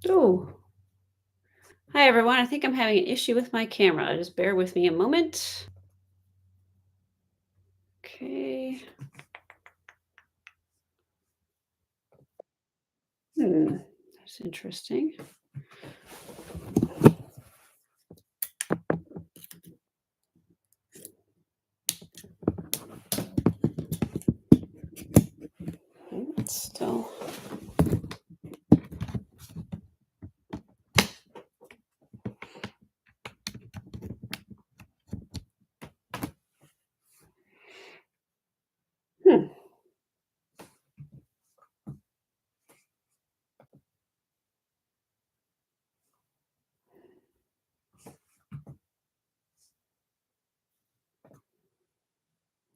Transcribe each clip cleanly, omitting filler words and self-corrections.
Oh, hi everyone. I think I'm having an issue with my camera. Just bear with me a moment. Okay. That's interesting. It's still. Hmm.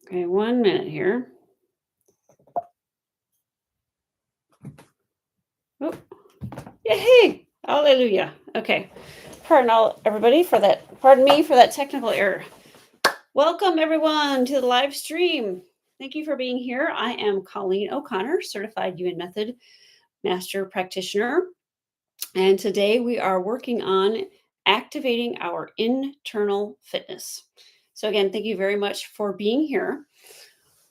Okay, 1 minute here. Oh, yay! Hallelujah. Okay. Everybody for that. Pardon me for that technical error. Welcome everyone to the live stream. Thank you for being here. I am Colleen O'Connor, certified Yuen Method master practitioner. And today we are working on activating our internal fitness. So, again, thank you very much for being here.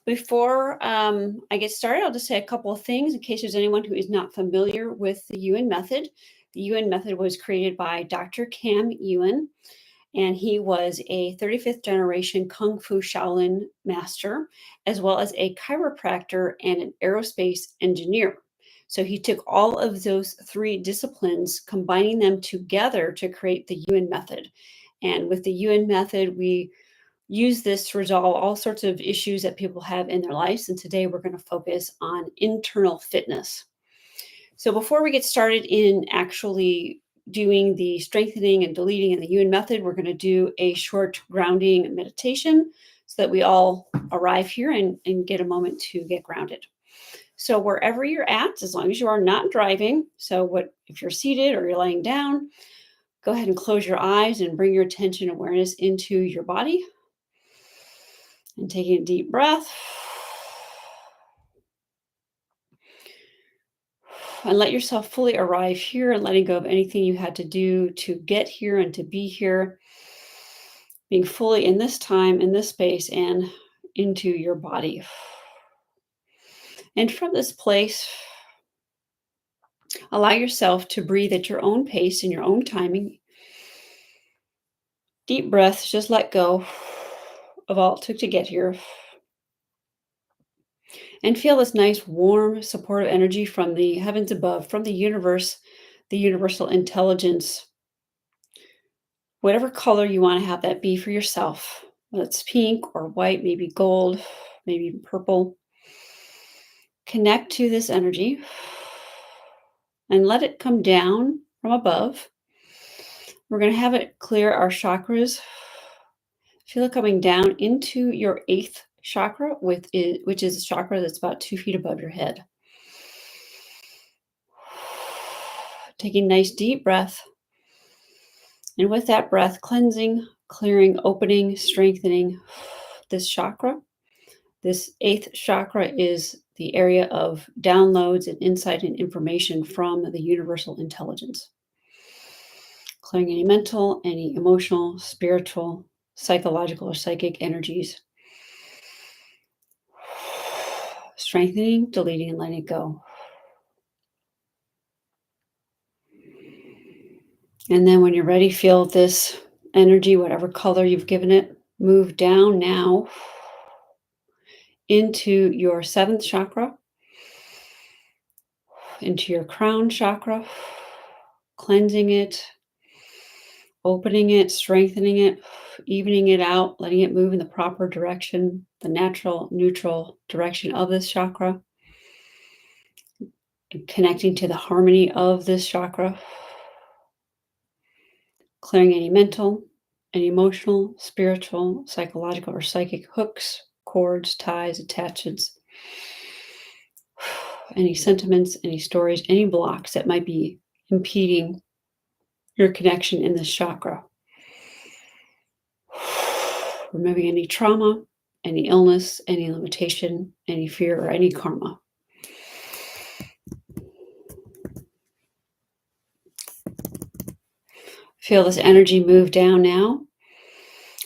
Before I get started, I'll just say a couple of things in case there's anyone who is not familiar with the Yuen Method. The Yuen Method was created by Dr. Cam Yuen, and he was a 35th generation Kung Fu Shaolin master, as well as a chiropractor and an aerospace engineer. So he took all of those three disciplines, combining them together to create the Yuen Method. And with the Yuen Method, we use this to resolve all sorts of issues that people have in their lives. And today we're going to focus on internal fitness. So before we get started in actually doing the strengthening and deleting in the Yuen Method, we're going to do a short grounding meditation so that we all arrive here and get a moment to get grounded. So wherever you're at, as long as you are not driving, if you're seated or you're laying down, go ahead and close your eyes and bring your attention awareness into your body. And taking a deep breath. And let yourself fully arrive here and letting go of anything you had to do to get here and to be here. Being fully in this time, in this space, and into your body. And from this place, allow yourself to breathe at your own pace and your own timing. Deep breaths, just let go of all it took to get here. And feel this nice, warm, supportive energy from the heavens above, from the universe, the universal intelligence. Whatever color you want to have that be for yourself, whether it's pink or white, maybe gold, maybe even purple. Connect to this energy and let it come down from above. We're going to have it clear our chakras. Feel it coming down into your 8th chakra, which is a chakra that's about 2 feet above your head. Taking a nice deep breath. And with that breath, cleansing, clearing, opening, strengthening this chakra. This 8th chakra is the area of downloads and insight and information from the universal intelligence. Clearing any mental, any emotional, spiritual, psychological, or psychic energies. Strengthening, deleting, and letting it go. And then when you're ready, feel this energy, whatever color you've given it, move down now into your 7th chakra, into your crown chakra, cleansing it, opening it, strengthening it, evening it out, letting it move in the proper direction, the natural, neutral direction of this chakra, and connecting to the harmony of this chakra, clearing any mental, any emotional, spiritual, psychological, or psychic hooks, cords, ties, attachments, any sentiments, any stories, any blocks that might be impeding your connection in this chakra. Removing any trauma, any illness, any limitation, any fear, or any karma. Feel this energy move down now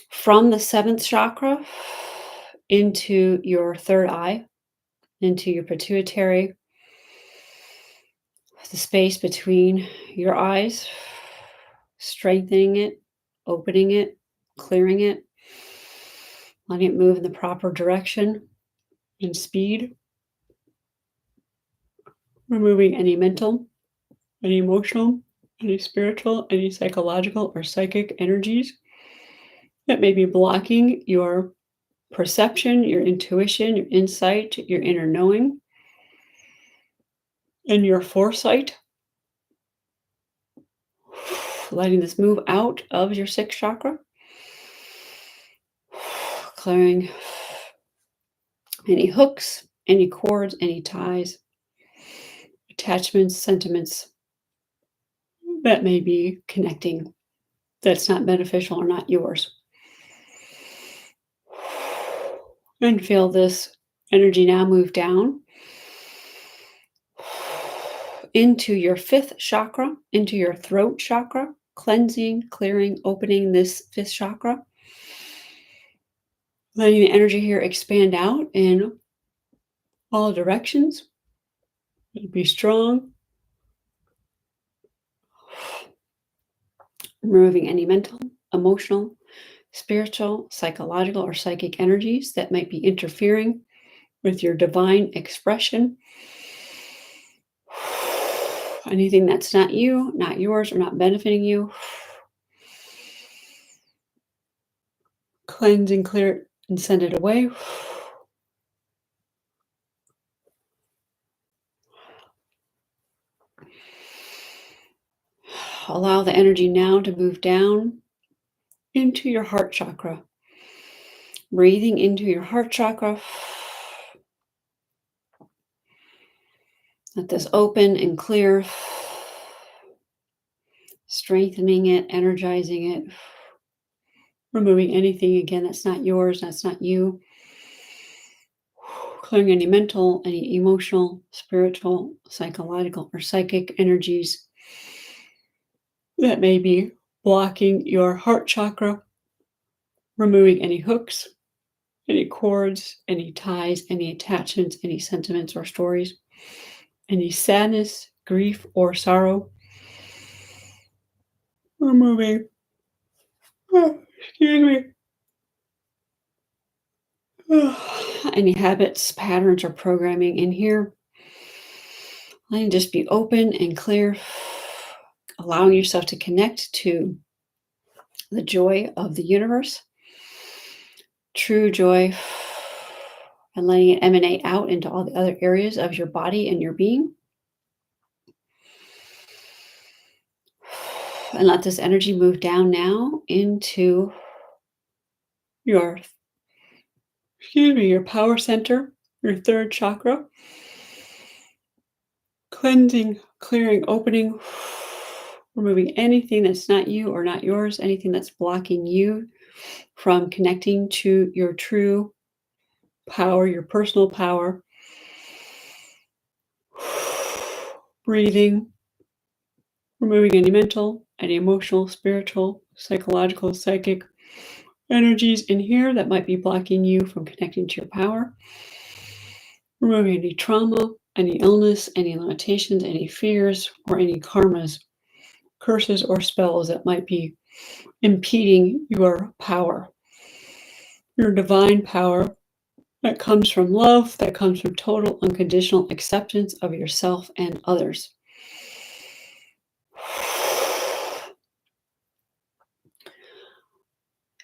from the 7th chakra into your third eye, into your pituitary, the space between your eyes, strengthening it, opening it, clearing it, letting it move in the proper direction and speed, removing any mental, any emotional, any spiritual, any psychological or psychic energies that may be blocking your perception, your intuition, your insight, your inner knowing, and your foresight. Letting this move out of your 6th chakra, clearing any hooks, any cords, any ties, attachments, sentiments that may be connecting that's not beneficial or not yours. And feel this energy now move down into your 5th chakra, into your throat chakra, cleansing, clearing, opening this 5th chakra. Letting the energy here expand out in all directions. Be strong. Removing any mental, emotional, spiritual, psychological, or psychic energies that might be interfering with your divine expression. Anything that's not you, not yours, or not benefiting you. Cleanse and clear it and send it away. Allow the energy now to move down into your heart chakra. Breathing into your heart chakra. Let this open and clear. Strengthening it, energizing it. Removing anything, again, that's not yours, that's not you. Clearing any mental, any emotional, spiritual, psychological, or psychic energies that may be blocking your heart chakra. Removing any hooks, any cords, any ties, any attachments, any sentiments or stories, any sadness, grief, or sorrow. Removing, any habits, patterns, or programming in here. Letting just be open and clear, allowing yourself to connect to the joy of the universe, true joy, and letting it emanate out into all the other areas of your body and your being. And let this energy move down now into your power center, your 3rd chakra. Cleansing, clearing, opening, removing anything that's not you or not yours, anything that's blocking you from connecting to your true power, your personal power. Breathing, removing any mental, any emotional, spiritual, psychological, psychic energies in here that might be blocking you from connecting to your power. Removing any trauma, any illness, any limitations, any fears, or any karmas, curses, or spells that might be impeding your power. Your divine power that comes from love, that comes from total unconditional acceptance of yourself and others.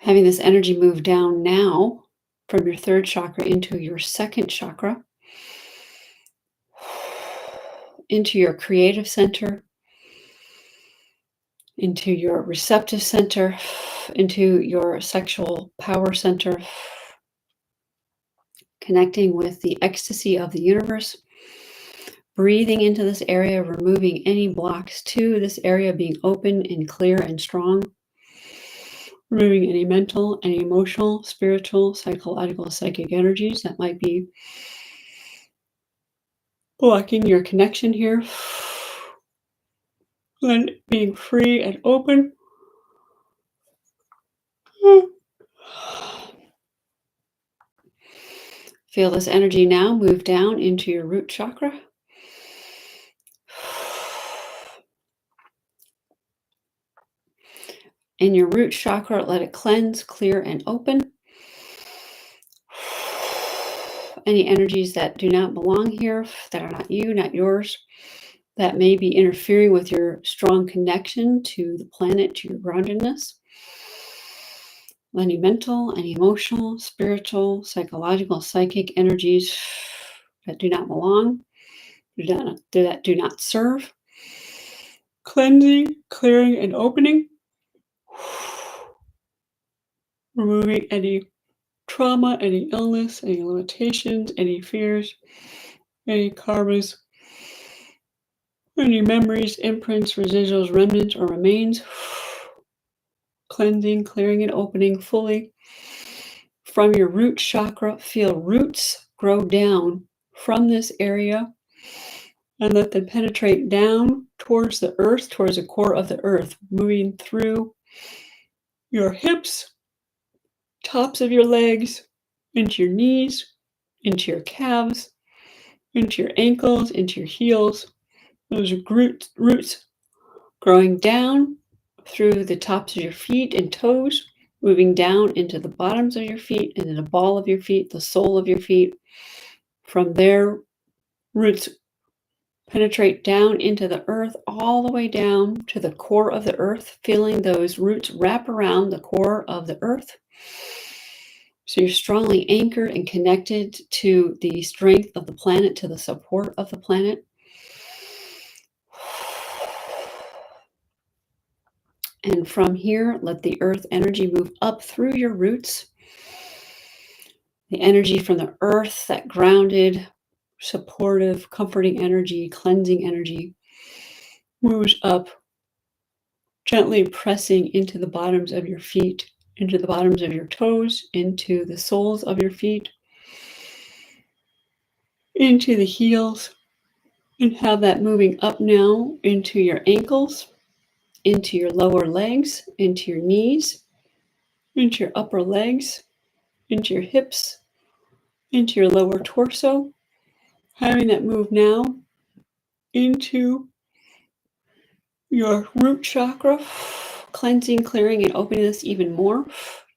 Having this energy move down now from your 3rd chakra into your 2nd chakra, into your creative center, into your receptive center, into your sexual power center, connecting with the ecstasy of the universe, breathing into this area, removing any blocks to this area, being open and clear and strong. Removing any mental, any emotional, spiritual, psychological, psychic energies that might be blocking your connection here. And being free and open. Feel this energy now move down into your root chakra. In your root chakra, let it cleanse, clear, and open. Any energies that do not belong here, that are not you, not yours, that may be interfering with your strong connection to the planet, to your groundedness. Any mental, any emotional, spiritual, psychological, psychic energies that do not belong, that do not serve. Cleansing, clearing, and opening. Removing any trauma, any illness, any limitations, any fears, any karmas, any memories, imprints, residuals, remnants, or remains. Cleansing, clearing, and opening fully. From your root chakra, feel roots grow down from this area and let them penetrate down towards the earth, towards the core of the earth, moving through your hips, tops of your legs, into your knees, into your calves, into your ankles, into your heels. Those are roots growing down through the tops of your feet and toes, moving down into the bottoms of your feet, into the ball of your feet, the sole of your feet. From there, roots penetrate down into the earth, all the way down to the core of the earth, feeling those roots wrap around the core of the earth. So you're strongly anchored and connected to the strength of the planet, to the support of the planet. And from here, let the earth energy move up through your roots. The energy from the earth, that grounded, supportive, comforting energy, cleansing energy, moves up, gently pressing into the bottoms of your feet, into the bottoms of your toes, into the soles of your feet, into the heels, and have that moving up now into your ankles, into your lower legs, into your knees, into your upper legs, into your hips, into your lower torso, having that move now into your root chakra, cleansing, clearing, and opening this even more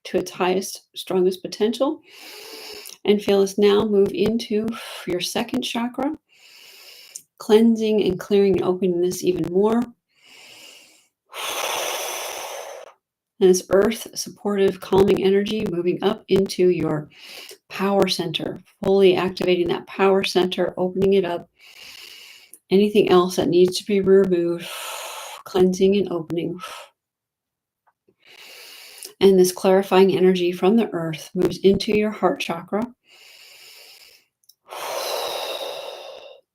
to its highest, strongest potential. And feel this now move into your second chakra, cleansing and clearing and opening this even more. And this earth supportive, calming energy moving up into your power center, fully activating that power center, opening it up. Anything else that needs to be removed, cleansing and opening. And this clarifying energy from the earth moves into your heart chakra.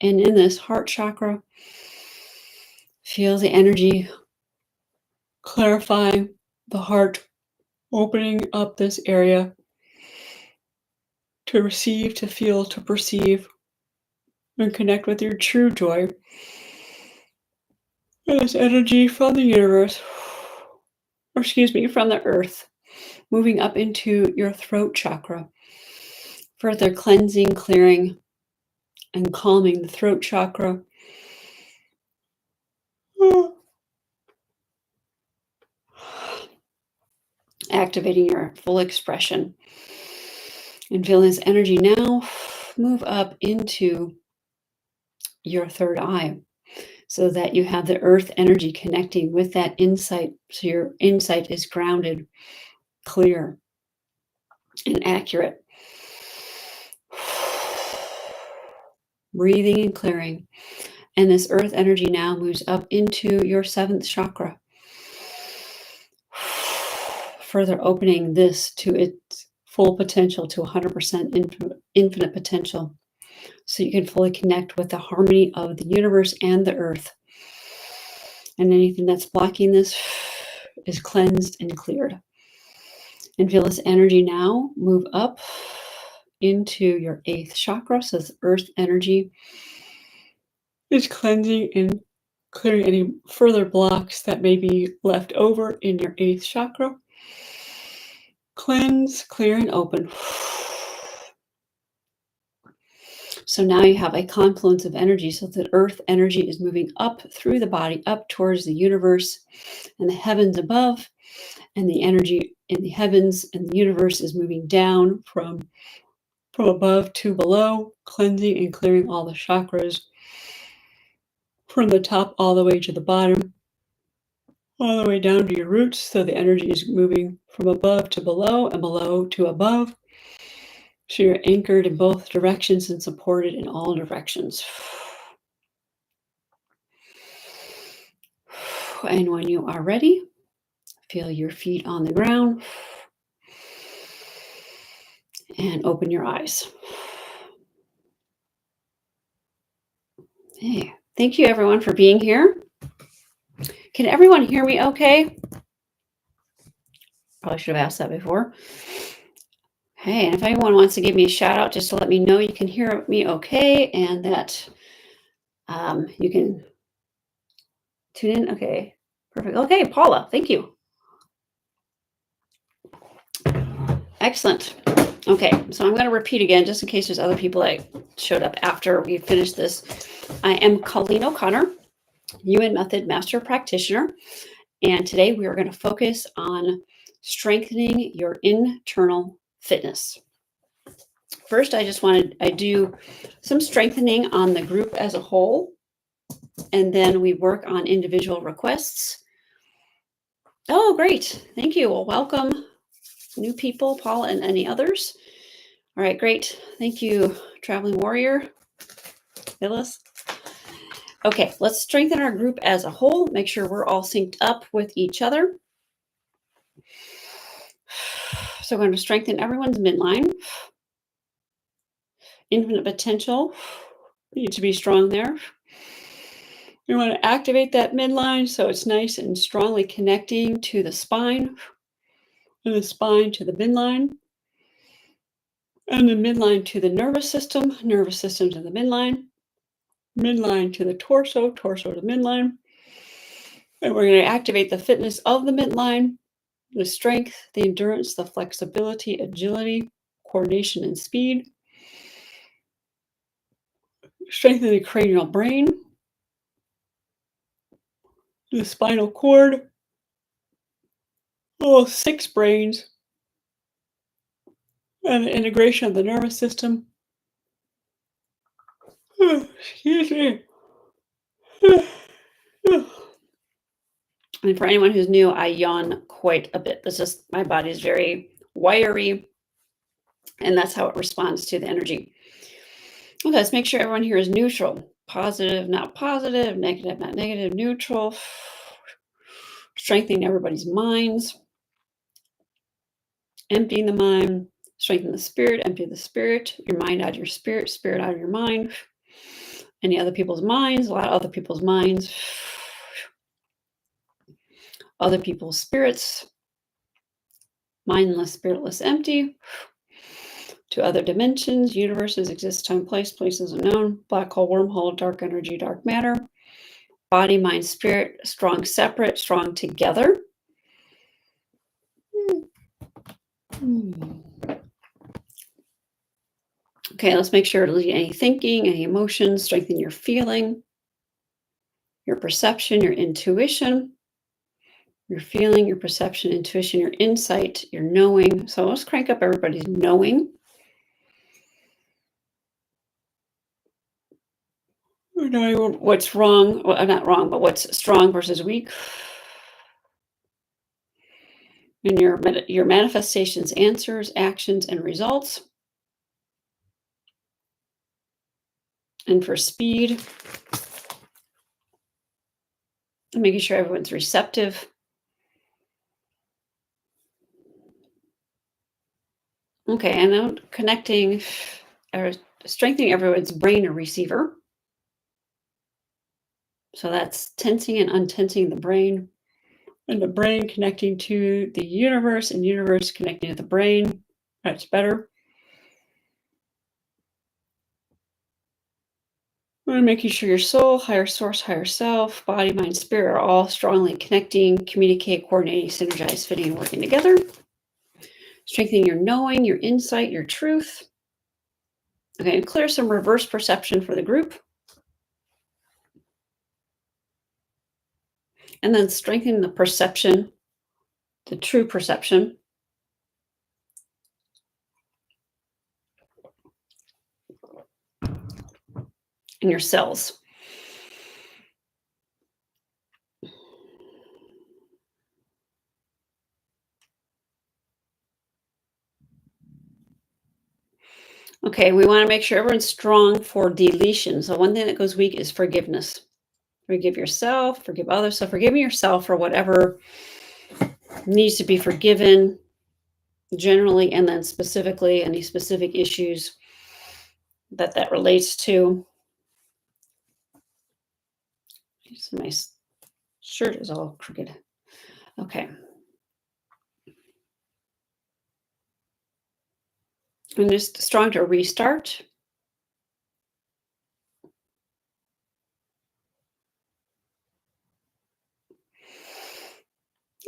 And in this heart chakra, feel the energy clarifying the heart, opening up this area to receive, to feel, to perceive, and connect with your true joy. And this energy from the universe, or from the earth, moving up into your throat chakra, further cleansing, clearing, and calming the throat chakra. Activating your full expression. And feel this energy now move up into your third eye, so that you have the earth energy connecting with that insight. So your insight is grounded, clear, and accurate. Breathing and clearing. And this earth energy now moves up into your seventh chakra, further opening this to its full potential, to 100% infinite potential, so you can fully connect with the harmony of the universe and the earth. And anything that's blocking this is cleansed and cleared. And feel this energy now move up into your eighth chakra. So this earth energy is cleansing and clearing any further blocks that may be left over in your eighth chakra. Cleanse, clear, and open. So now you have a confluence of energy, so that earth energy is moving up through the body, up towards the universe and the heavens above, and the energy in the heavens and the universe is moving down from above to below, cleansing and clearing all the chakras from the top all the way to the bottom, all the way down to your roots. So the energy is moving from above to below and below to above. So you're anchored in both directions and supported in all directions. And when you are ready, feel your feet on the ground and open your eyes. Hey, thank you everyone for being here. Can everyone hear me okay? Probably should have asked that before. Hey, and if anyone wants to give me a shout out just to let me know you can hear me okay and that you can tune in. Okay, perfect. Okay, Paula, thank you. Excellent. Okay, so I'm going to repeat again just in case there's other people that showed up after we finished this. I am Colleen O'Connor, Yuen Method Master Practitioner, and today we are going to focus on strengthening your internal fitness. First, I do some strengthening on the group as a whole, and then we work on individual requests. Oh, great. Thank you. Well, welcome new people, Paul, and any others. All right, great. Thank you, Traveling Warrior, Phyllis. Okay, let's strengthen our group as a whole. Make sure we're all synced up with each other. So we're going to strengthen everyone's midline. Infinite potential. You need to be strong there. We want to activate that midline so it's nice and strongly connecting to the spine, and the spine to the midline, and the midline to the nervous system to the midline to the torso to midline. And we're going to activate the fitness of the midline, the strength, the endurance, the flexibility, agility, coordination, and speed. Strengthen the cranial brain, the spinal cord, all 6 brains, and the integration of the nervous system. Excuse me. And for anyone who's new, I yawn quite a bit. It's just my body is very wiry, and that's how it responds to the energy. Okay, let's make sure everyone here is neutral. Positive, not positive, negative, not negative, neutral. Strengthening everybody's minds. Emptying the mind. Strengthen the spirit, empty the spirit. Your mind out of your spirit, spirit out of your mind. Any other people's minds, a lot of other people's minds. Other people's spirits. Mindless, spiritless, empty. To other dimensions, universes, exist, time, place, places unknown, black hole, wormhole, dark energy, dark matter, body, mind, spirit, strong separate, strong together. Okay, let's make sure to delete any thinking, any emotions, strengthen your feeling, your perception, your intuition, your feeling, your perception, intuition, your insight, your knowing. So let's crank up everybody's knowing. We're knowing what's wrong, well, not wrong, but what's strong versus weak. And your manifestations, answers, actions, and results. And for speed, making sure everyone's receptive. Okay, and now connecting or strengthening everyone's brain or receiver. So that's tensing and untensing the brain, and the brain connecting to the universe, and universe connecting to the brain. That's better. We're making sure your soul, higher source, higher self, body, mind, spirit are all strongly connecting, communicate, coordinating, synergize, fitting, and working together. Strengthening your knowing, your insight, your truth. Okay, and clear some reverse perception for the group. And then strengthen the perception, the true perception. In your cells. Okay, we want to make sure everyone's strong for deletion. So one thing that goes weak is forgiveness. Forgive yourself, forgive others. So forgiving yourself for whatever needs to be forgiven generally, and then specifically any specific issues that relates to. My shirt is all crooked. Okay. And just strong to restart.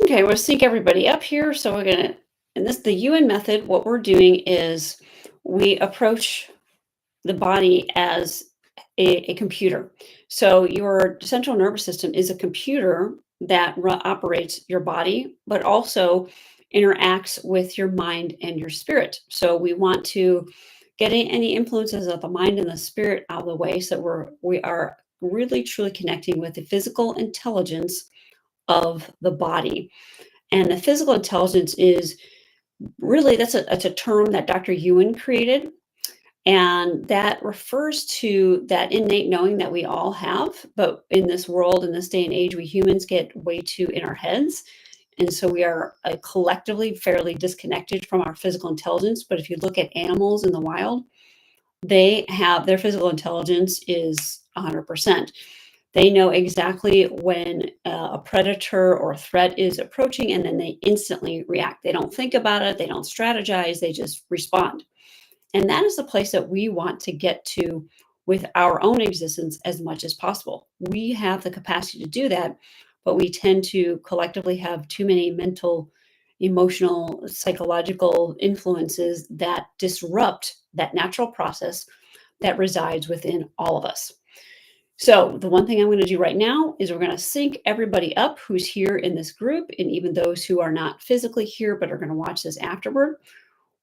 Okay, we'll sync everybody up here. So we're gonna, and this the Yuen method. What we're doing is we approach the body as a computer. So your central nervous system is a computer that operates your body, but also interacts with your mind and your spirit. So we want to get any influences of the mind and the spirit out of the way, so we are really truly connecting with the physical intelligence of the body. And the physical intelligence is really, that's a term that Dr. Yuen created. And that refers to that innate knowing that we all have. But in this world, in this day and age, we humans get way too in our heads. And so we are collectively fairly disconnected from our physical intelligence. But if you look at animals in the wild, they have their physical intelligence is 100%. They know exactly when a predator or a threat is approaching, and then they instantly react. They don't think about it. They don't strategize. They just respond. And that is the place that we want to get to with our own existence as much as possible. We have the capacity to do that, but we tend to collectively have too many mental, emotional, psychological influences that disrupt that natural process that resides within all of us. So the one thing I'm going to do right now is we're going to sync everybody up who's here in this group, and even those who are not physically here but are going to watch this afterward.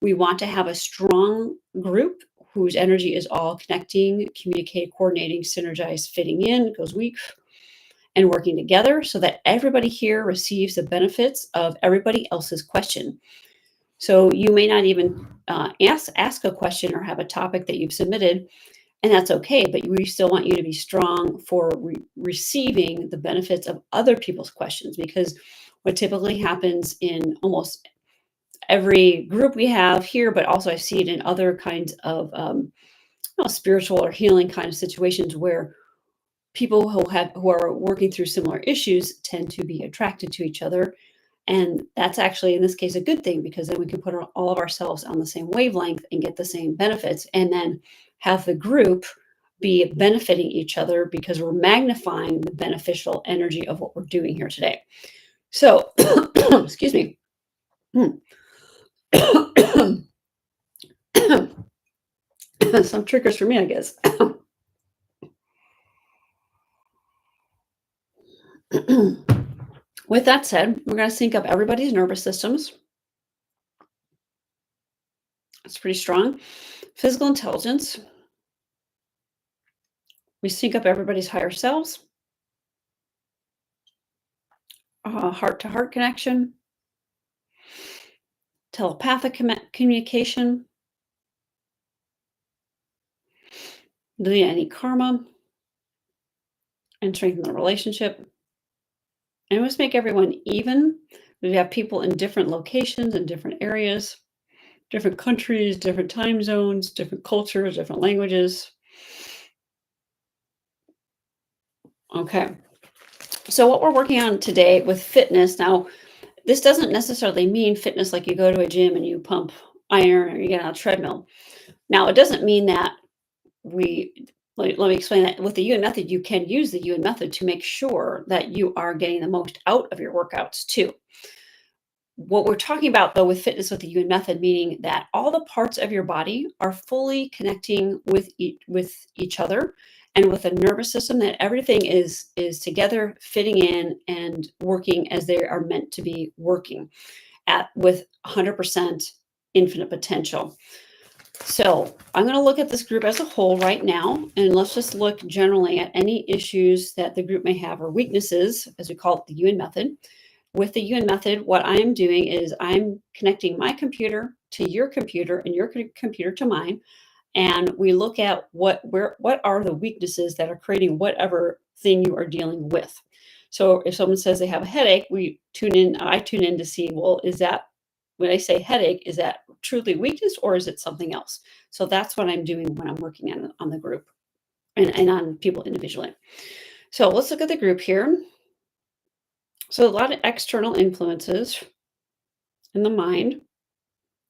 We want to have a strong group whose energy is all connecting, communicate, coordinating, synergize, fitting in, goes weak, and working together so that everybody here receives the benefits of everybody else's question. So you may not even ask a question or have a topic that you've submitted, and that's okay, but we still want you to be strong for receiving the benefits of other people's questions, because what typically happens in almost every group we have here, but also I see it in other kinds of spiritual or healing kind of situations where people who are working through similar issues tend to be attracted to each other. And that's actually, in this case, a good thing, because then we can put all of ourselves on the same wavelength and get the same benefits, and then have the group be benefiting each other because we're magnifying the beneficial energy of what we're doing here today. So, excuse me. Some triggers for me, I guess. With that said, we're going to sync up everybody's nervous systems. It's pretty strong. Physical intelligence. We sync up everybody's higher selves. Heart-to-heart connection. Telepathic communication. Delete any karma. And strengthen the relationship. And let's make everyone even. We have people in different locations and different areas, different countries, different time zones, different cultures, different languages. Okay. So what we're working on today with fitness, now, this doesn't necessarily mean fitness like you go to a gym and you pump iron or you get on a treadmill. Now, it doesn't mean that let me explain that. With the Yuen method, you can use the Yuen method to make sure that you are getting the most out of your workouts too. what we're talking about, though, with fitness with the Yuen Method, meaning that all the parts of your body are fully connecting with each other and with the nervous system, that everything is together, fitting in and working as they are meant to be working with 100% infinite potential. So I'm going to look at this group as a whole right now, and let's just look generally at any issues that the group may have, or weaknesses, as we call it, the Yuen Method. With the Yuen Method, what I'm doing is I'm connecting my computer to your computer and your computer to mine, and we look at what are the weaknesses that are creating whatever thing you are dealing with. So if someone says they have a headache, I tune in to see, well, is that, when I say headache, is that truly weakness or is it something else? So that's what I'm doing when I'm working on the group and on people individually. So let's look at the group here. So a lot of external influences in the mind,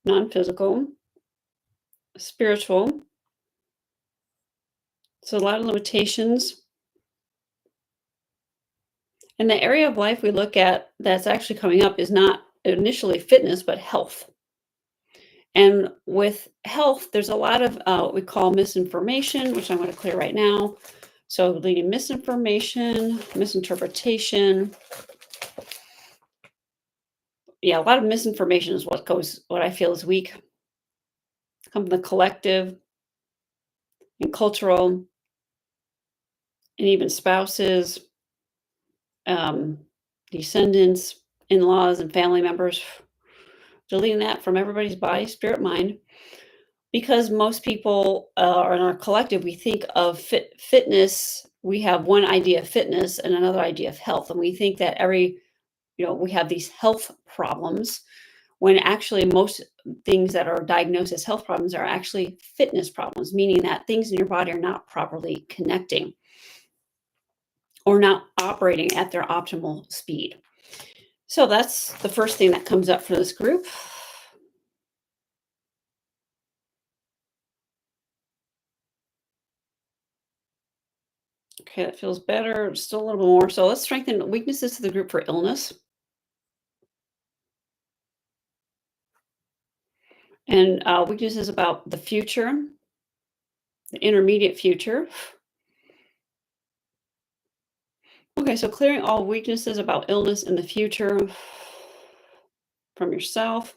non-physical, spiritual. So a lot of limitations. And the area of life we look at that's actually coming up is not initially fitness, but health. And with health, there's a lot of what we call misinformation, which I'm going to clear right now. So leading misinformation, misinterpretation. Yeah, a lot of misinformation is what I feel is weak. Come from the collective and cultural, and even spouses, descendants, in-laws, and family members. Deleting that from everybody's body, spirit, mind. Because most people are in our collective, we think of fitness. We have one idea of fitness and another idea of health. And we think that we have these health problems, when actually most things that are diagnosed as health problems are actually fitness problems, meaning that things in your body are not properly connecting or not operating at their optimal speed. So that's the first thing that comes up for this group. Okay, that feels better. Still a little more. So let's strengthen weaknesses to the group for illness. And weaknesses about the future, the intermediate future. Okay, so clearing all weaknesses about illness in the future from yourself.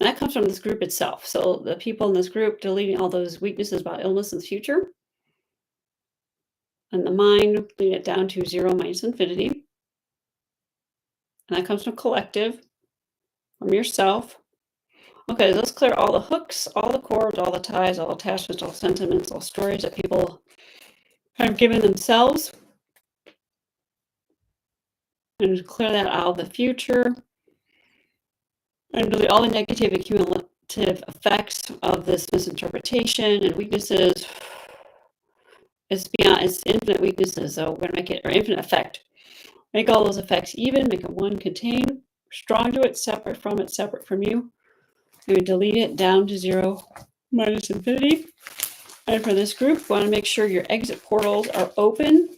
And that comes from this group itself. So the people in this group, deleting all those weaknesses about illness in the future. And the mind, bring it down to 0 minus infinity. And that comes from collective, from yourself. Okay, let's clear all the hooks, all the cords, all the ties, all attachments, all sentiments, all stories that people have given themselves. And clear that out of the future. And delete all the negative and cumulative effects of this misinterpretation and weaknesses. It's beyond, it's infinite weaknesses, so we're going to make it, or infinite effect. Make all those effects even, make it one contained, strong to it, separate from you. And we delete it down to 0 minus infinity. And for this group, we want to make sure your exit portals are open.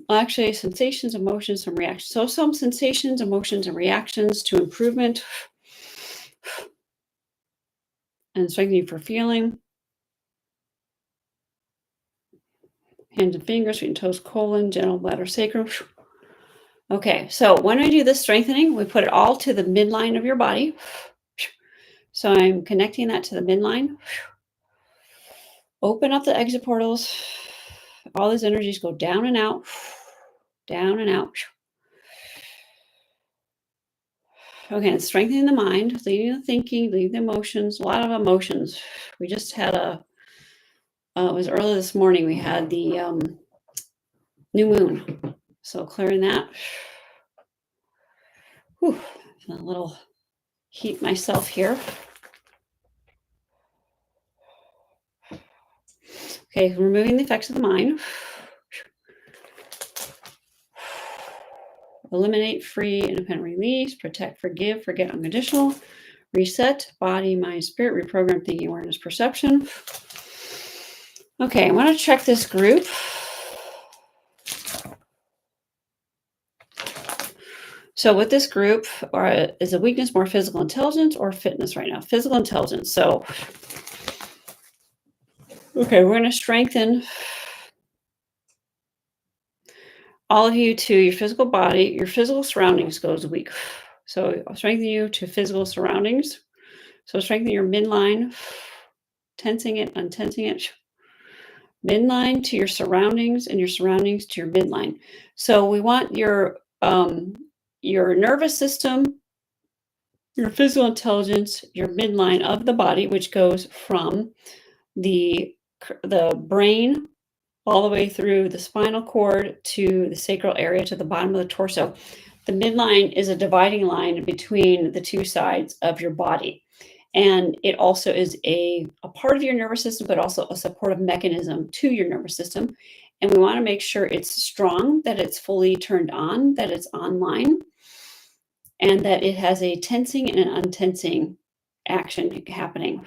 Actually, sensations, emotions, and reactions. So some sensations, emotions, and reactions to improvement and strengthening for feeling. Hands and fingers, feet and toes, colon, genital bladder, sacrum. Okay, so when I do this strengthening, we put it all to the midline of your body. So I'm connecting that to the midline. Open up the exit portals. All these energies go down and out, down and out. Okay, and strengthening the mind, leading the thinking, leading the emotions, a lot of emotions. We just had it was early this morning, we had the new moon. So clearing that. Whew, a little heat myself here. Okay, removing the effects of the mind. Eliminate, free, independent release, protect, forgive, forget, unconditional, reset, body, mind, spirit, reprogram, thinking, awareness, perception. Okay, I want to check this group. So with this group, is a weakness more physical intelligence or fitness right now? Physical intelligence. So, okay, we're going to strengthen all of you to your physical body. Your physical surroundings goes weak. So I'll strengthen you to physical surroundings. So strengthen your midline, tensing it, untensing it. Midline to your surroundings and your surroundings to your midline. So we want your nervous system, your physical intelligence, your midline of the body, which goes from the brain all the way through the spinal cord to the sacral area to the bottom of the torso. The midline is a dividing line between the two sides of your body. And it also is a part of your nervous system, but also a supportive mechanism to your nervous system. And we want to make sure it's strong, that it's fully turned on, that it's online, and that it has a tensing and an untensing action happening.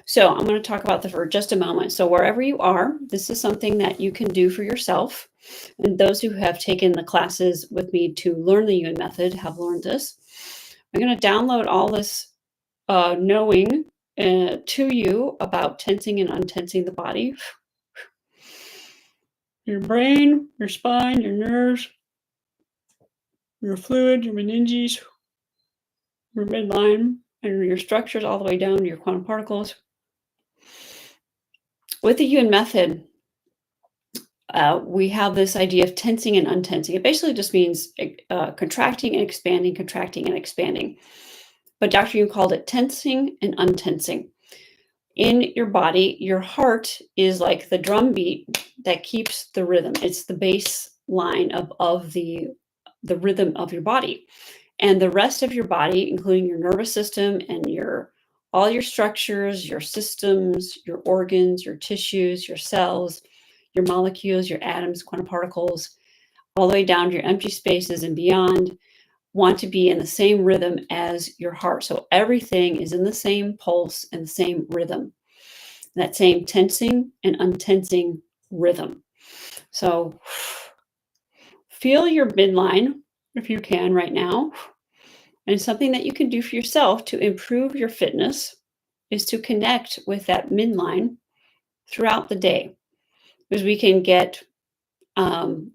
So I'm going to talk about that for just a moment. So wherever you are, this is something that you can do for yourself. And those who have taken the classes with me to learn the Yuen Method have learned this. I'm going to download all this knowing to you about tensing and untensing the body. Your brain, your spine, your nerves, your fluid, your meninges, your midline, and your structures all the way down to your quantum particles. With the Yuen Method, we have this idea of tensing and untensing. It basically just means contracting and expanding. But Dr. Yuen called it tensing and untensing. In your body, your heart is like the drum beat that keeps the rhythm. It's the baseline of the rhythm of your body. And the rest of your body, including your nervous system and all your structures, your systems, your organs, your tissues, your cells, your molecules, your atoms, quantum particles, all the way down to your empty spaces and beyond, want to be in the same rhythm as your heart. So everything is in the same pulse and the same rhythm, that same tensing and untensing rhythm. So feel your midline if you can right now. And something that you can do for yourself to improve your fitness is to connect with that midline throughout the day, because we can get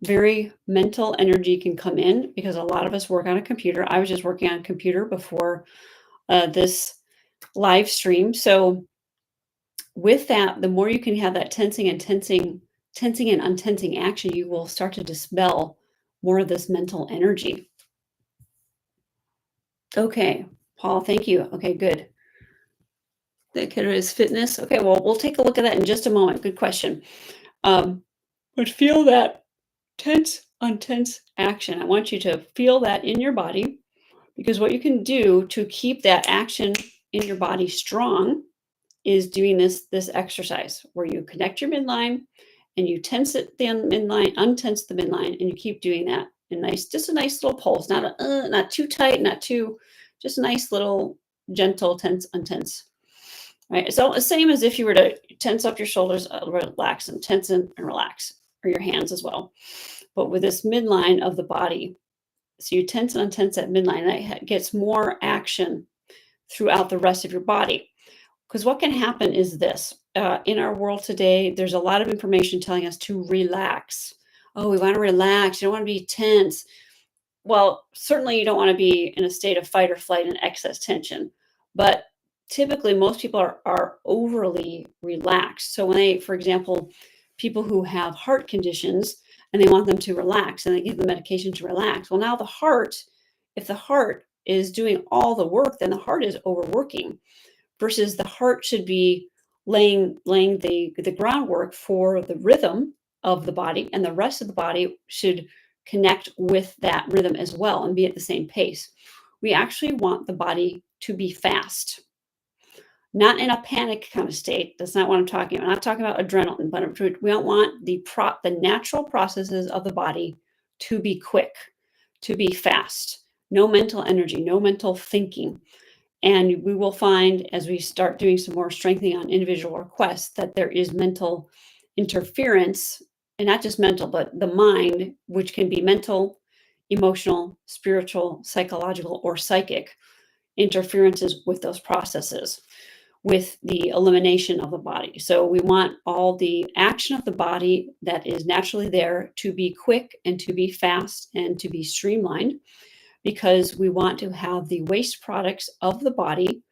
very mental energy can come in, because a lot of us work on a computer. I was just working on a computer before this live stream. So with that, the more you can have that tensing and untensing action, you will start to dispel more of this mental energy. Okay, Paul, thank you. Okay, good. The kiddo is fitness. Okay, well, we'll take a look at that in just a moment. Good question. But feel that tense, untense action. I want you to feel that in your body, because what you can do to keep that action in your body strong is doing this exercise where you connect your midline and you tense it the midline, untense the midline, and you keep doing that. Just a nice little pulse, not too tight, just a nice little gentle tense, untense. Right. So the same as if you were to tense up your shoulders, relax and tension and relax, or your hands as well. But with this midline of the body, so you tense and untense that midline, that gets more action throughout the rest of your body. Because what can happen is this, in our world today, there's a lot of information telling us to relax. Oh, we want to relax. You don't want to be tense. Well, certainly you don't want to be in a state of fight or flight and excess tension. But typically most people are overly relaxed. So when they, for example, people who have heart conditions and they want them to relax and they give them medication to relax. Well, now if the heart is doing all the work, then the heart is overworking, versus the heart should be laying the groundwork for the rhythm of the body, and the rest of the body should connect with that rhythm as well and be at the same pace. We actually want the body to be fast, not in a panic kind of state. That's not what I'm talking about. I'm not talking about adrenaline, but we don't want the natural processes of the body to be quick, to be fast. No mental energy, no mental thinking. And we will find, as we start doing some more strengthening on individual requests, that there is mental interference, and not just mental, but the mind, which can be mental emotional, spiritual, psychological, or psychic interferences with those processes, with the elimination of the body. So we want all the action of the body that is naturally there to be quick and to be fast and to be streamlined, because we want to have the waste products of the body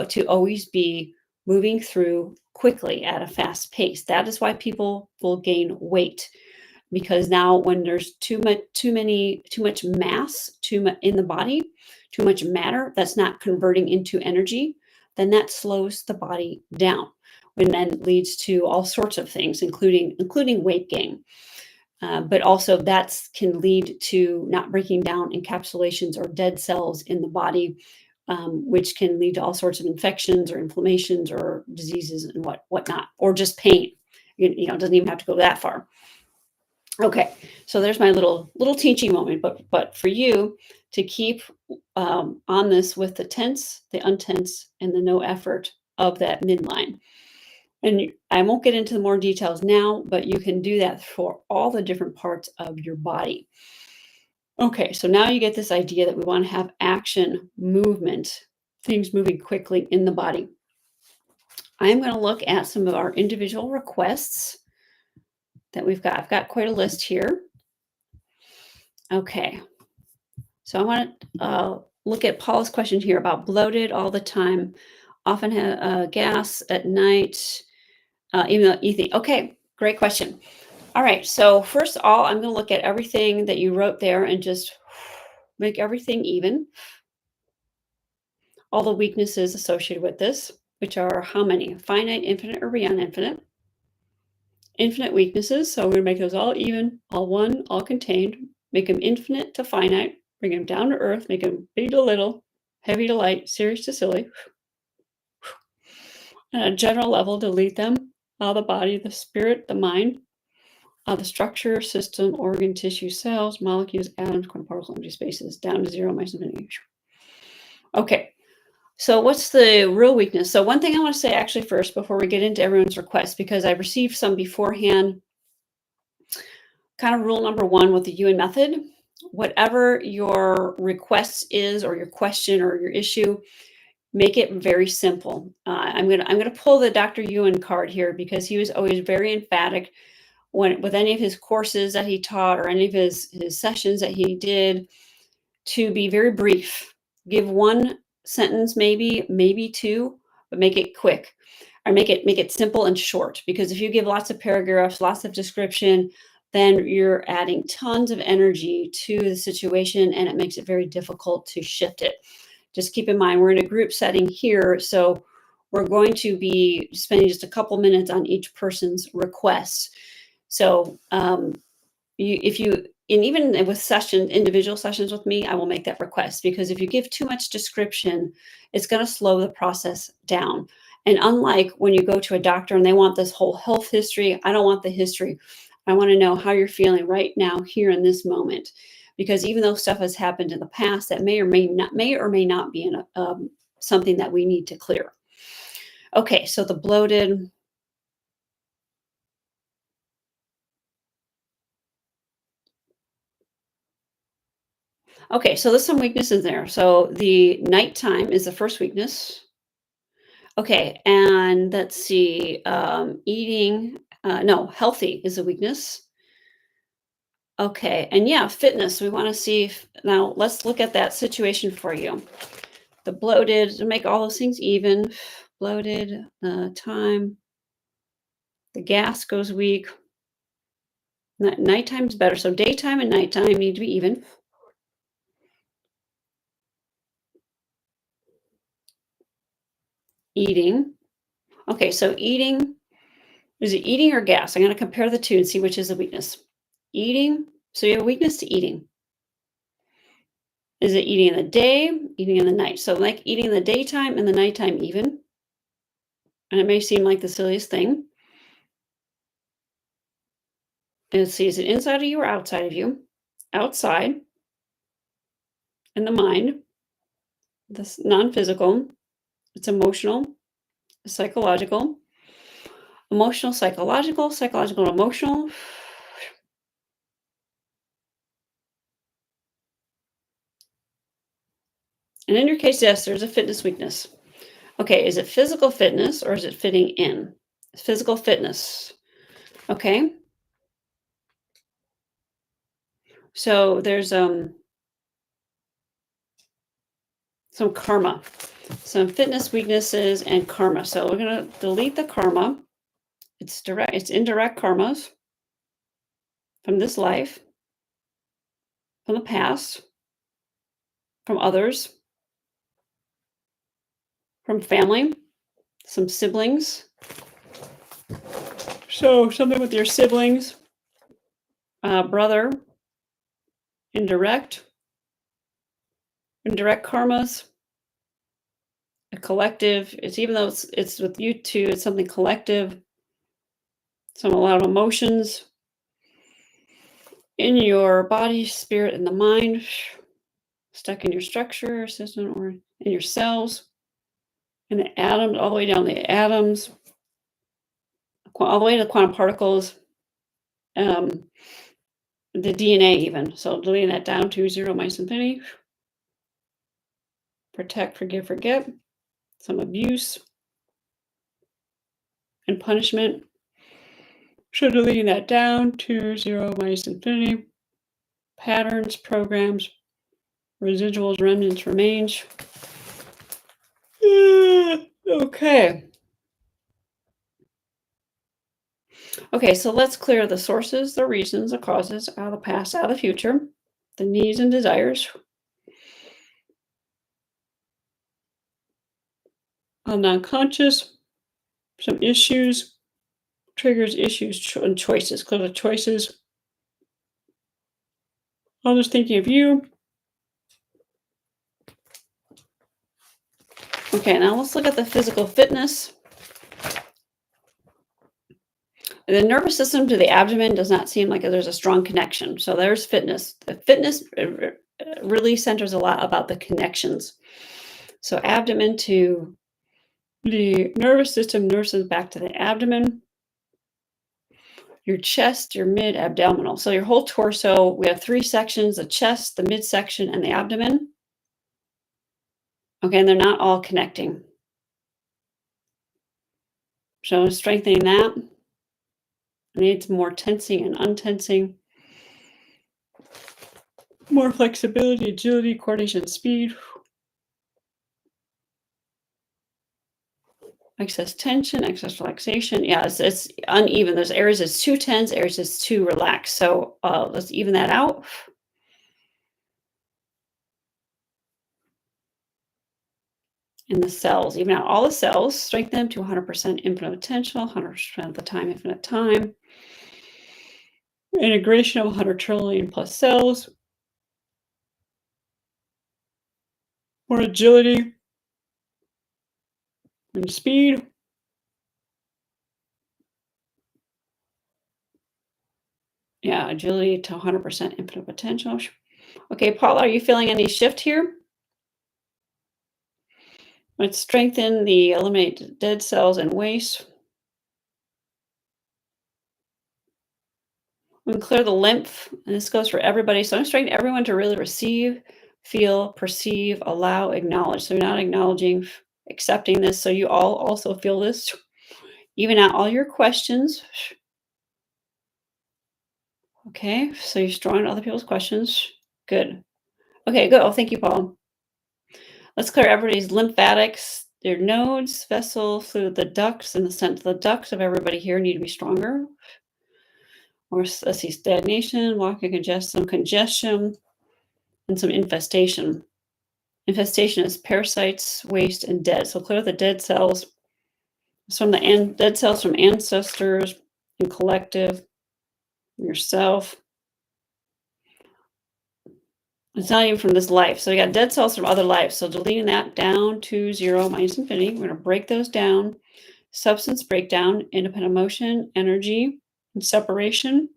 to always be moving through quickly at a fast pace. That is why people will gain weight, because now when there's too much mass in the body, too much matter that's not converting into energy, then that slows the body down, and then leads to all sorts of things, including weight gain. But also that can lead to not breaking down encapsulations or dead cells in the body, which can lead to all sorts of infections or inflammations or diseases and whatnot, or just pain. It doesn't even have to go that far. Okay, so there's my little teaching moment. But for you to keep on this with the tense, the untense, and the no effort of that midline. And I won't get into the more details now, but you can do that for all the different parts of your body. Okay, so now you get this idea that we want to have action, movement, things moving quickly in the body. I'm going to look at some of our individual requests that we've got. I've got quite a list here. Okay, so I want to look at Paul's question here about bloated all the time, often have gas at night, even though eating. Okay, great question. All right, so first of all, I'm going to look at everything that you wrote there and just make everything even. All the weaknesses associated with this, which are how many? Finite, infinite, or beyond infinite. Infinite weaknesses, so we're going to make those all even, all one, all contained. Make them infinite to finite, bring them down to earth, make them big to little, heavy to light, serious to silly. And at a general level, delete them out of the body, the spirit, the mind, the structure, system, organ, tissue, cells, molecules, atoms, quantum particles, empty spaces, down to zero, minus infinity. Okay, so what's the real weakness? So one thing I want to say actually first before we get into everyone's requests, because I received some beforehand, kind of rule number one with the Yuen Method, whatever your request is or your question or your issue, make it very simple. I'm gonna pull the Dr. Yuen card here because he was always very emphatic with any of his courses that he taught or any of his sessions that he did, to be very brief. Give one sentence, maybe two, but make it quick, or make it simple and short. Because if you give lots of paragraphs, lots of description, then you're adding tons of energy to the situation, and it makes it very difficult to shift it. Just keep in mind, we're in a group setting here, so we're going to be spending just a couple minutes on each person's request. So even with individual sessions with me, I will make that request, because if you give too much description, it's going to slow the process down. And unlike when you go to a doctor and they want this whole health history, I don't want the history. I want to know how you're feeling right now, here in this moment, because even though stuff has happened in the past, that may or may not be something that we need to clear. Okay, so the bloated. Okay, so there's some weaknesses there. So the nighttime is the first weakness. Okay, and let's see, eating, no, healthy is a weakness. Okay, and yeah, fitness, we want to see now let's look at that situation for you. The bloated, to make all those things even, bloated, time, the gas goes weak. Nighttime's better, so daytime and nighttime need to be even. Eating. Okay, so eating, is it eating or gas? I'm going to compare the two and see which is the weakness. Eating, so you have a weakness to eating. Is it eating in the day, eating in the night? So like eating in the daytime and the nighttime even. And it may seem like the silliest thing. And let's see, is it inside of you or outside of you? Outside, in the mind. This non-physical. It's emotional, psychological. Emotional, psychological, psychological, emotional. And in your case, yes, there's a fitness weakness. Okay, is it physical fitness or is it fitting in? Physical fitness. Okay. So there's some karma, some fitness weaknesses and karma. So we're going to delete the karma. It's indirect karmas from this life, from the past, from others, from family, some siblings. So something with your siblings, brother, indirect karmas, a collective. It's even though it's with you two, it's something collective. A lot of emotions in your body, spirit, and the mind, stuck in your structure, system, or in your cells, in the atoms, all the way down the atoms, all the way to the quantum particles, the DNA even. So deleting that down to 0 minus infinity. Protect, forgive, forget. Some abuse and punishment. So deleting that down to 0 minus infinity. Patterns, programs, residuals, remnants, remains. Okay. Okay, so let's clear the sources, the reasons, the causes out of the past, out of the future, the needs and desires, non-conscious, some issues, triggers, issues, and choices. Clear the choices. Others thinking of you. Okay, now let's look at the physical fitness. The nervous system to the abdomen does not seem like there's a strong connection. So there's fitness. The fitness really centers a lot about the connections. So abdomen to the nervous system, nurses back to the abdomen. Your chest, your mid-abdominal. So your whole torso, we have 3 sections, the chest, the midsection, and the abdomen. Okay, and they're not all connecting. So strengthening that. Needs more tensing and untensing. More flexibility, agility, coordination, speed. Excess tension, excess relaxation. Yeah, it's uneven. There's areas that's too tense, areas that's too relaxed. So let's even that out. In the cells, even out all the cells, strengthen them to 100% infinite potential, 100% of the time, infinite time. Integration of 100 trillion plus cells. More agility and speed. Yeah, agility to 100% infinite potential. Okay, Paula, are you feeling any shift here? Let's strengthen the eliminate dead cells and waste. And clear the lymph, and this goes for everybody. So I'm strengthening everyone to really receive, feel, perceive, allow, acknowledge. So you're not acknowledging, accepting this. So you all also feel this. Even out all your questions. Okay, so you're strong other people's questions. Good. Okay, good. Oh, thank you, Paul. Let's clear everybody's lymphatics, their nodes, vessel, fluid, the ducts, and the sense. The ducts of everybody here need to be stronger. Or let's see, stagnation, walking congestion, and some infestation. Infestation is parasites, waste, and dead. So clear the dead cells. It's from the dead cells from ancestors and collective, yourself. It's not even from this life. So we got dead cells from other lives. So deleting that down to 0 minus infinity. We're going to break those down. Substance breakdown, independent motion, energy, and separation.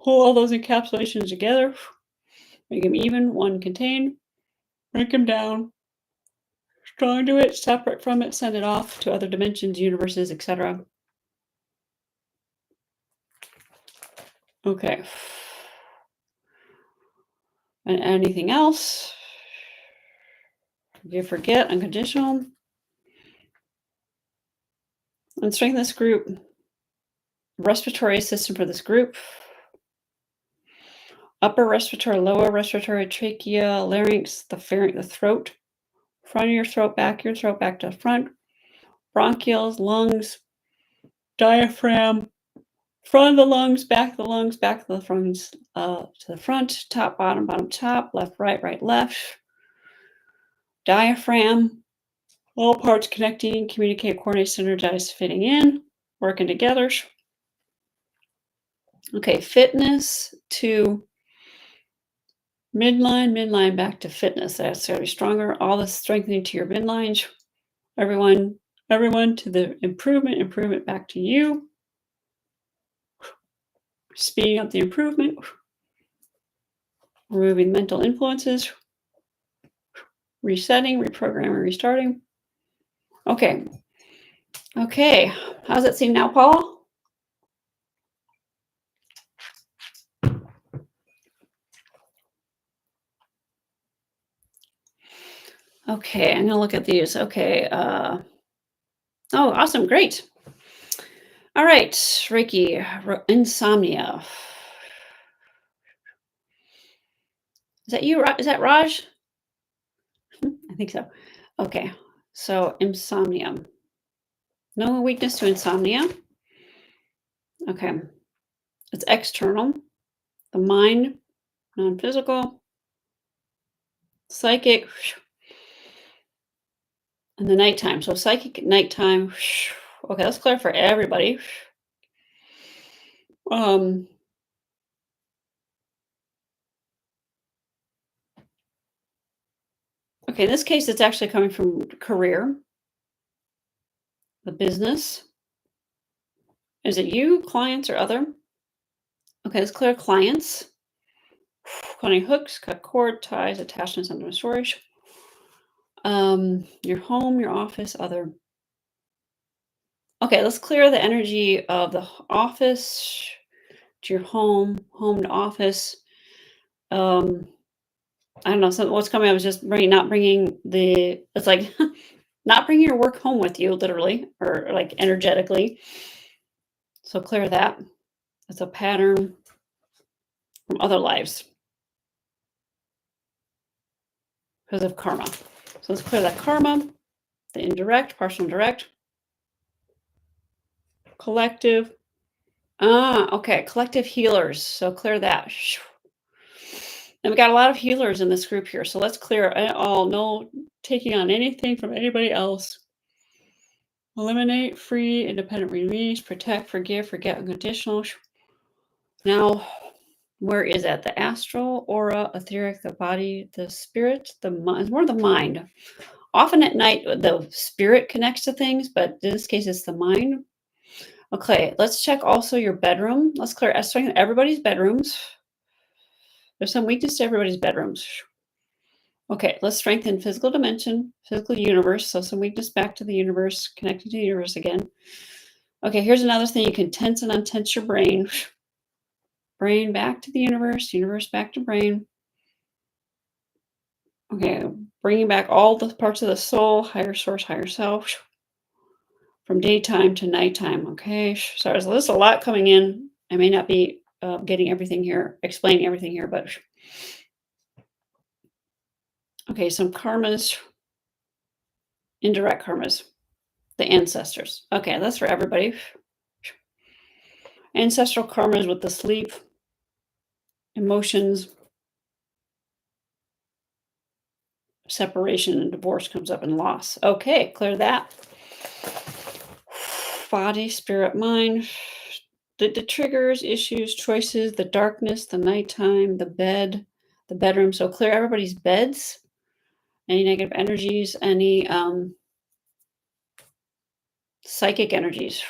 Pull all those encapsulations together. Make them even, one contained. Break them down. Strong to it, separate from it, send it off to other dimensions, universes, etc. Okay. And anything else? Forgive, forget, unconditional. And strengthen this group. Respiratory system for this group. Upper respiratory, lower respiratory, trachea, larynx, the pharynx, the throat. Front of your throat, back to front. Bronchioles, lungs, diaphragm, front of the lungs, back of the lungs, back of the lungs, to the front, top, bottom, bottom, top, left, right, left. Diaphragm, all parts connecting, communicate, coordinate, synergize, fitting in, working together. Okay, fitness to midline back to fitness. That's going to be stronger. All the strengthening to your midlines. Everyone to the improvement back to you. Speeding up the improvement. Removing mental influences. Resetting, reprogramming, restarting. Okay. How's that seem now, Paul? Okay, I'm going to look at these. Okay. Oh, awesome. Great. All right. Reiki, insomnia. Is that you? Is that Raj? I think so. Okay. So insomnia. No weakness to insomnia. Okay. It's external. The mind, non-physical. Psychic. And the nighttime. So psychic at nighttime. Okay, that's clear for everybody. Okay, in this case, it's actually coming from career, the business. Is it you, clients, or other? Okay, let's clear clients. Cutting hooks, cut cord, ties, attachments under storage. Your home, your office, other. Okay, let's clear the energy of the office to your home to office. I don't know. What's coming up is just not bringing it's like not bringing your work home with you, literally, or like energetically. So clear that. It's a pattern from other lives because of karma. So let's clear that karma, the indirect, partial and direct, collective. Okay, collective healers. So clear that. And we got a lot of healers in this group here. So let's clear it all. No taking on anything from anybody else. Eliminate, free, independent release, protect, forgive, forget, unconditional. Now, where is that? The astral, aura, etheric, the body, the spirit, the mind. More the mind. Often at night, the spirit connects to things, but in this case, it's the mind. Okay, let's check also your bedroom. Let's clear everybody's bedrooms. There's some weakness to everybody's bedrooms. Okay, let's strengthen physical dimension, physical universe. So some weakness back to the universe, connecting to the universe again. Okay, here's another thing. You can tense and untense your brain. Brain back to the universe back to brain. Okay, bringing back all the parts of the soul, higher source, higher self, from daytime to nighttime. Okay, sorry, so there's a lot coming in. I may not be getting everything here, explaining everything here, but okay, some karmas, indirect karmas, the ancestors. Okay, that's for everybody. Ancestral karmas with the sleep, emotions, separation and divorce comes up, and loss. Okay, clear that. Body, spirit, mind, the triggers, issues, choices, the darkness, the nighttime, the bed, the bedroom. So clear everybody's beds, any negative energies, any psychic energies,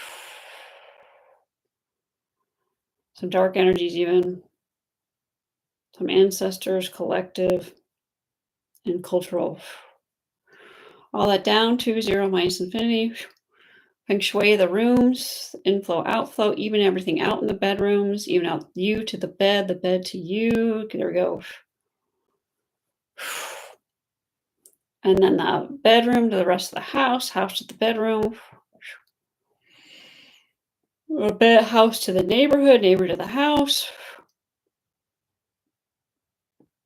some dark energies even, some ancestors, collective, and cultural. All that down to 0 minus infinity. Feng Shui the rooms, inflow, outflow, even everything out in the bedrooms, even out you to the bed to you. There we go. And then the bedroom to the rest of the house to the bedroom, house to the neighborhood, neighbor to the house,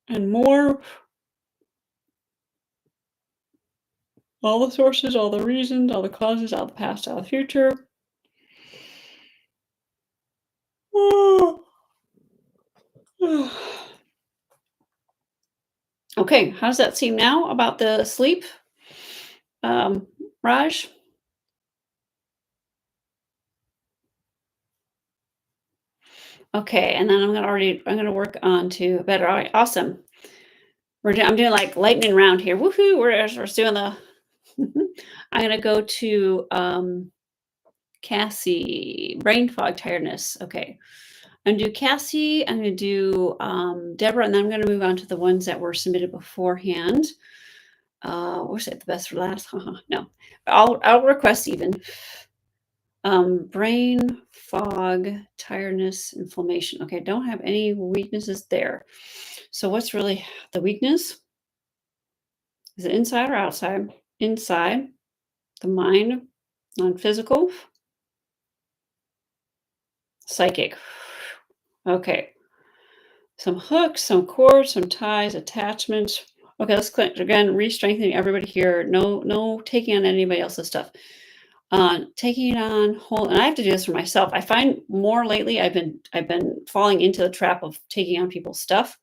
and more. All the sources, all the reasons, all the causes, all the past, all the future. Okay, how does that seem now about the sleep, Raj? Okay, and then I'm gonna work on to better. All right, awesome. I'm doing like lightning round here. Woohoo! We're doing the. I'm gonna go to Cassie, brain fog, tiredness. Okay, I'm gonna do Cassie. I'm gonna do Deborah, and then I'm gonna move on to the ones that were submitted beforehand. We'll say the best for last. No, I'll request even. Brain fog, tiredness, inflammation. Okay, don't have any weaknesses there. So what's really the weakness? Is it inside or outside? Inside, the mind, non-physical, psychic. Okay. Some hooks, some cords, some ties, attachments. Okay, let's click again, re-strengthening everybody here. No taking on anybody else's stuff. Taking on whole, and I have to do this for myself. I find more lately I've been falling into the trap of taking on people's stuff.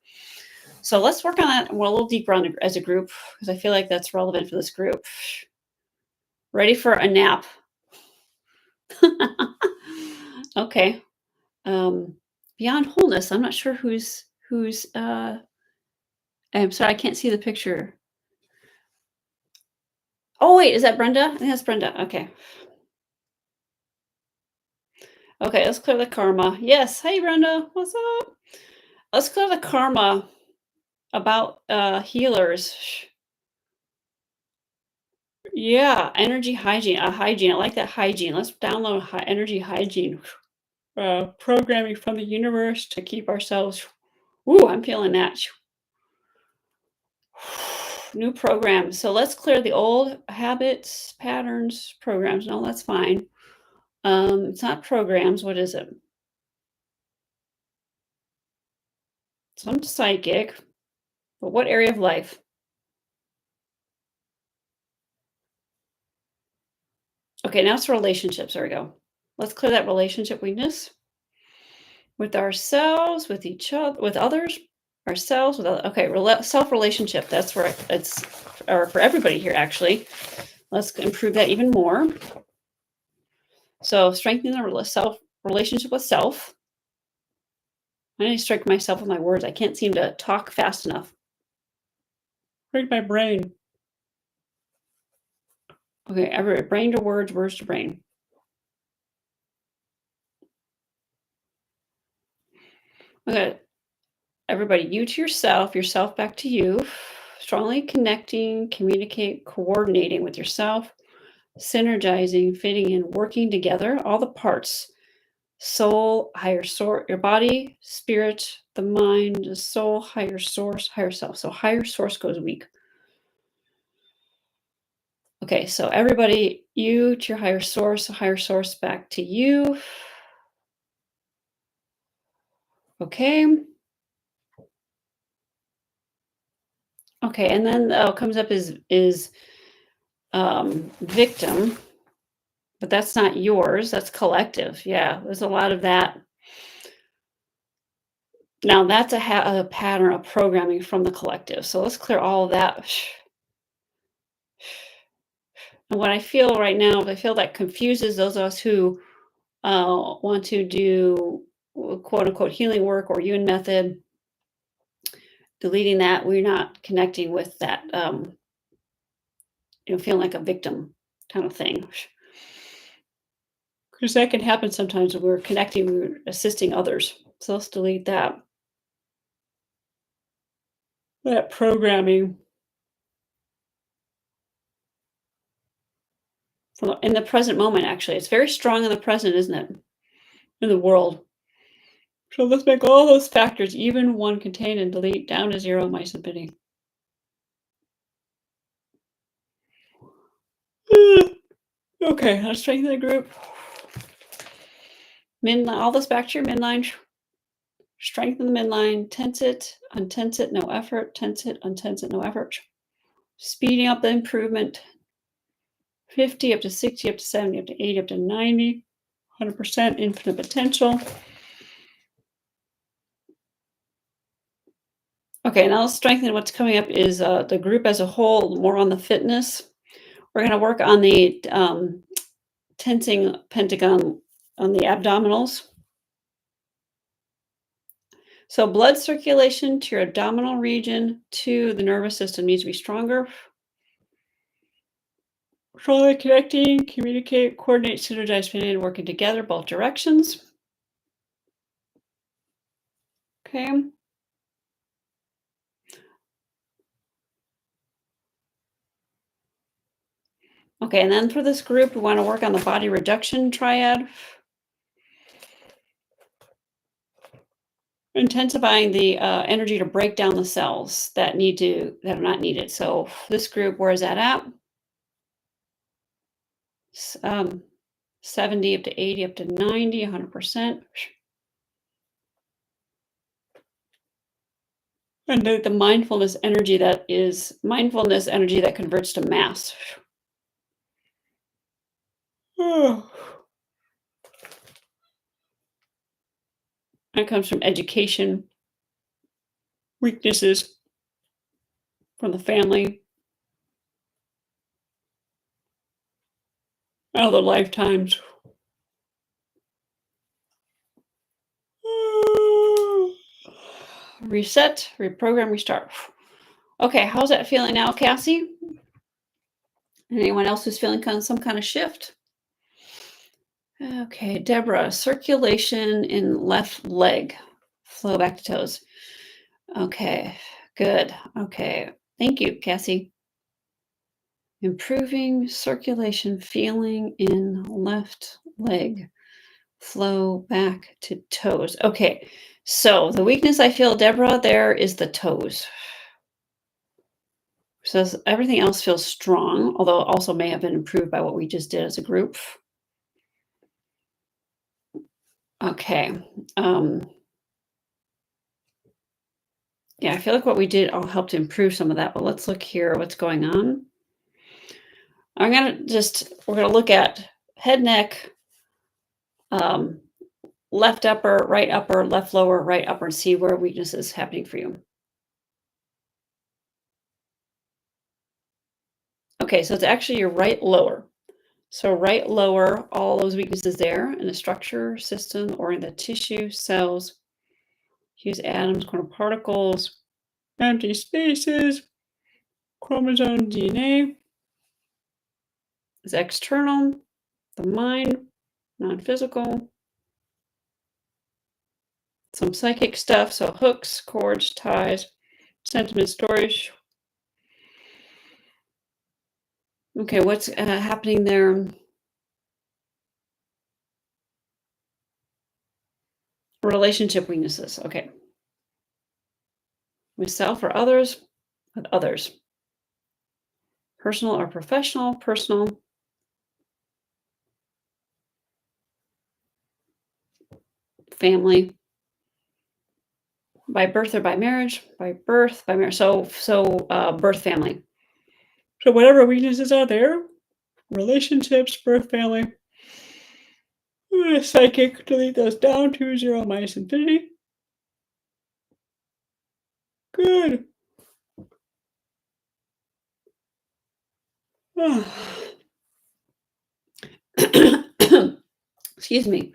So let's work on that a little deeper on as a group, because I feel like that's relevant for this group. Ready for a nap? Okay. Beyond wholeness. I'm not sure who's. I'm sorry, I can't see the picture. Oh wait, is that Brenda? I think that's Brenda. Okay. Okay, let's clear the karma. Yes. Hey Brenda, what's up? Let's clear the karma about healers. Yeah, energy hygiene. Hygiene. I like that hygiene. Let's download energy hygiene. Programming from the universe to keep ourselves. Ooh, I'm feeling that. New program. So let's clear the old habits, patterns, programs. No, that's fine. It's not programs. What is it? Some psychic. But what area of life? Okay, now it's relationships. There we go. Let's clear that relationship weakness with ourselves, with each other, with others, ourselves, with other. Okay, self relationship. That's where it's, or for everybody here actually. Let's improve that even more. So strengthening the self relationship with self. I need to strike myself with my words. I can't seem to talk fast enough. Break my brain. Okay, everybody, brain to words, words to brain. Okay, everybody, you to yourself, yourself back to you. Strongly connecting, communicate, coordinating with yourself, synergizing, fitting in, working together, all the parts. Soul, higher source, your body, spirit, the mind, the soul, higher source, higher self. So higher source goes weak. Okay, so everybody, you to your higher source back to you. Okay. Okay, and then comes up is victim, but that's not yours. That's collective. Yeah, there's a lot of that. Now that's a pattern of programming from the collective. So let's clear all of that. And what I feel right now, I feel that confuses those of us who want to do quote unquote healing work or Yuen Method. Deleting that, we're not connecting with that, feeling like a victim kind of thing. Because that can happen sometimes when we're connecting, we're assisting others. So let's delete that. That programming in the present moment, actually. It's very strong in the present, isn't it? In the world. So let's make all those factors, even one contained, and delete down to zero. My submitting. Okay, let's strengthen the group. Midline, all this back to your midline. Strengthen the midline. Tense it, untense it, no effort. Tense it, untense it, no effort. Speeding up the improvement. 50 up to 60, up to 70, up to 80, up to 90. 100% infinite potential. Okay, now let's strengthen. What's coming up is the group as a whole, more on the fitness. We're going to work on the tensing pentagon on the abdominals. So blood circulation to your abdominal region to the nervous system needs to be stronger. Strongly connecting, communicate, coordinate, synergize, and working together, both directions. Okay. Okay, and then for this group, we want to work on the body reduction triad. Intensifying the energy to break down the cells that are not needed. So this group, where is that at? 70 up to 80 up to 90, 100%. And the mindfulness energy that converts to mass. Oh. That comes from education, weaknesses from the family, other lifetimes. Reset, reprogram, restart. Okay, how's that feeling now, Cassie? Anyone else who's feeling some kind of shift? Okay, Deborah, circulation in left leg, flow back to toes. Okay, good. Okay, thank you, Cassie. Improving circulation, feeling in left leg, flow back to toes. Okay, so the weakness I feel, Deborah, there is the toes. So everything else feels strong, although it also may have been improved by what we just did as a group. Okay. Yeah, I feel like what we did all helped improve some of that, but let's look here what's going on. We're going to look at head, neck, left upper, left lower, right upper, and see where weakness is happening for you. Okay, so it's actually your right lower. So right lower, all those weaknesses there in the structure, system, or in the tissue, cells, hues, atoms, quantum particles, empty spaces, chromosome, DNA. Is external, the mind, non-physical, some psychic stuff, so hooks, cords, ties, sentiment, stories. Okay, what's happening there? Relationship weaknesses. Okay. With self or others, with others. Personal or professional, personal. Family. By birth or by marriage? By birth, by marriage. So birth family. So whatever weaknesses are there, relationships, birth family, psychic, delete those down to 0 minus infinity. Good. Excuse me.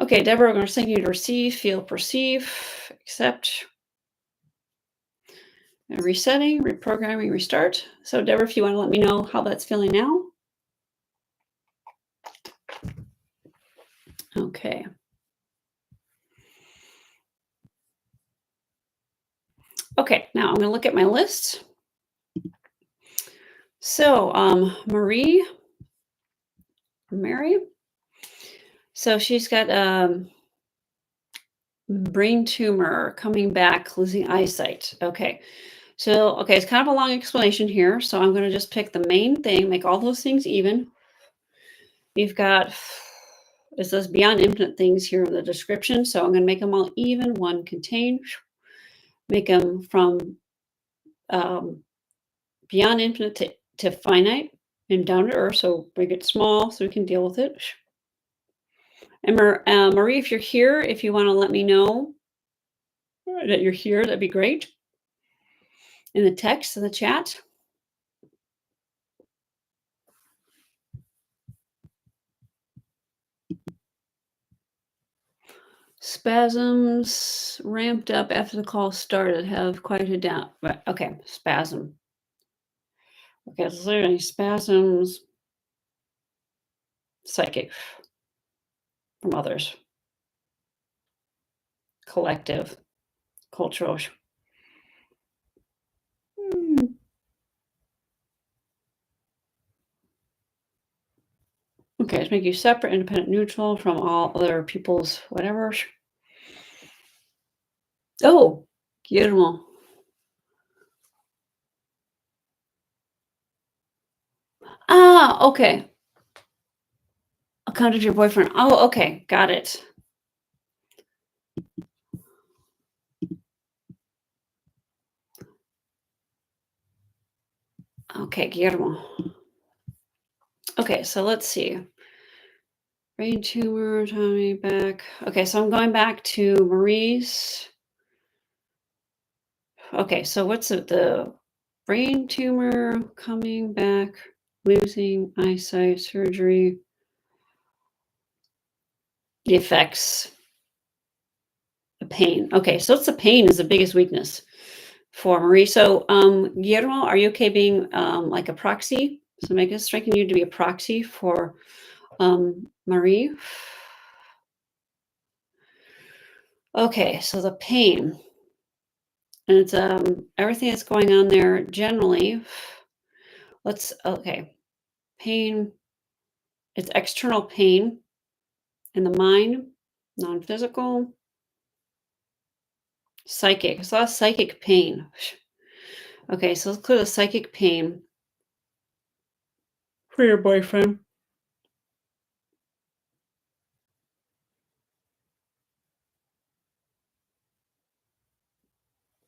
Okay, Deborah, we're going to send you to receive, feel, perceive, accept. Resetting, reprogramming, restart. So Deborah, if you want to let me know how that's feeling now. Okay. Okay, now I'm going to look at my list. So Mary. So she's got brain tumor, coming back, losing eyesight. Okay. So, okay, it's kind of a long explanation here. So I'm going to just pick the main thing, make all those things even. We've got, it says beyond infinite things here in the description. So I'm going to make them all even, one contained, make them from beyond infinite to finite and down to earth. So make it small so we can deal with it. And Marie, if you're here, if you want to let me know that you're here, that'd be great. In the text, in the chat. Spasms ramped up after the call started, have quieted down. But okay, spasm. Okay, so literally spasms, psychic from others, collective, cultural. Okay, to make you separate, independent, neutral from all other people's whatever. Oh, Guillermo. Ah, okay. Account of your boyfriend. Oh, okay, got it. Okay, Guillermo. Okay, so let's see. Brain tumor, Tommy back. Okay, so I'm going back to Marie's. Okay, so what's the brain tumor coming back, losing eyesight, surgery, the effects, the pain. Okay, so it's the pain is the biggest weakness for Marie. So, Guillermo, are you okay being like a proxy? So, make it striking you to be a proxy for Marie. Okay, so the pain, and it's everything that's going on there generally. Okay, pain. It's external pain in the mind, non-physical, psychic. So that's psychic pain. Okay, so let's clear the psychic pain for your boyfriend.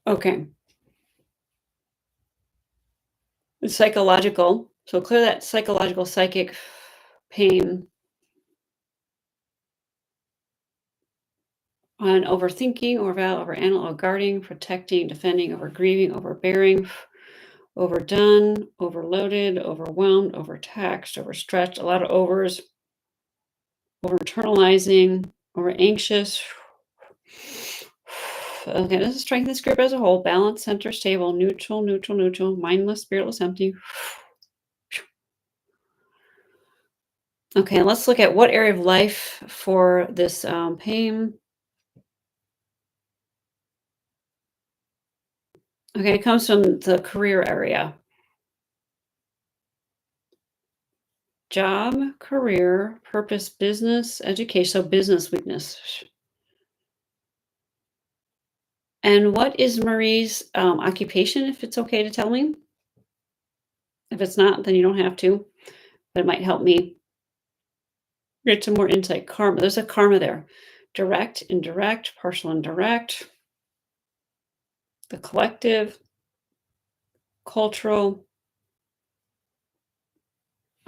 Okay. It's psychological. So clear that psychological, psychic pain on overthinking, over guarding, protecting, defending, over grieving, overbearing, overdone, overloaded, overwhelmed, overtaxed, overstretched, a lot of overs, over internalizing, over anxious. Okay, this is strength this group as a whole. Balance, center, stable, neutral, neutral, neutral, mindless, spiritless, empty. Okay, let's look at what area of life for this pain. Okay, it comes from the career area. Job, career, purpose, business, education, so business weakness. And what is Marie's occupation, if it's okay to tell me? If it's not, then you don't have to, but it might help me get some more insight. Karma, there's a karma there. Direct, indirect, partial, indirect, the collective, cultural.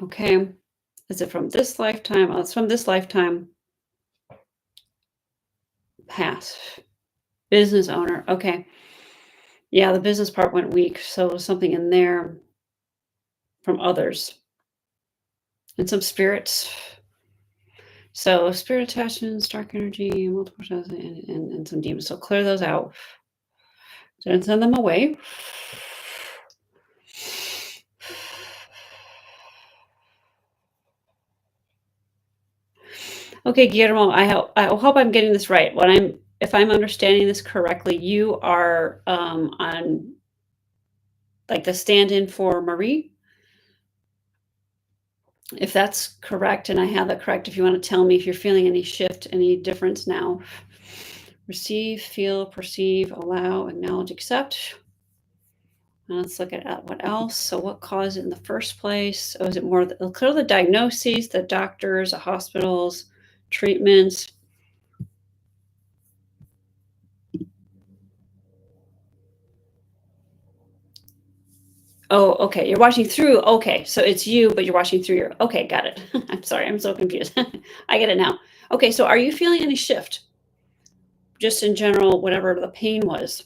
Okay. Is it from this lifetime? Oh, it's from this lifetime. Past. Business owner. Okay. Yeah, the business part went weak. So something in there from others and some spirits. So spirit attachments, dark energy, multiple shots, and some demons. So clear those out. Don't send them away. Okay, Guillermo, I hope I'm getting this right. If I'm understanding this correctly, you are on like the stand-in for Marie. If that's correct, and I have that correct, if you want to tell me if you're feeling any shift, any difference now. Receive, feel, perceive, allow, acknowledge, accept. Let's look at what else. So, what caused it in the first place? Oh, is it more clear the diagnoses, the doctors, the hospitals, treatments? Oh, okay. You're watching through. Okay, so it's you, but you're watching through your. Okay, got it. I'm sorry. I'm so confused. I get it now. Okay, so are you feeling any shift, just in general, whatever the pain was?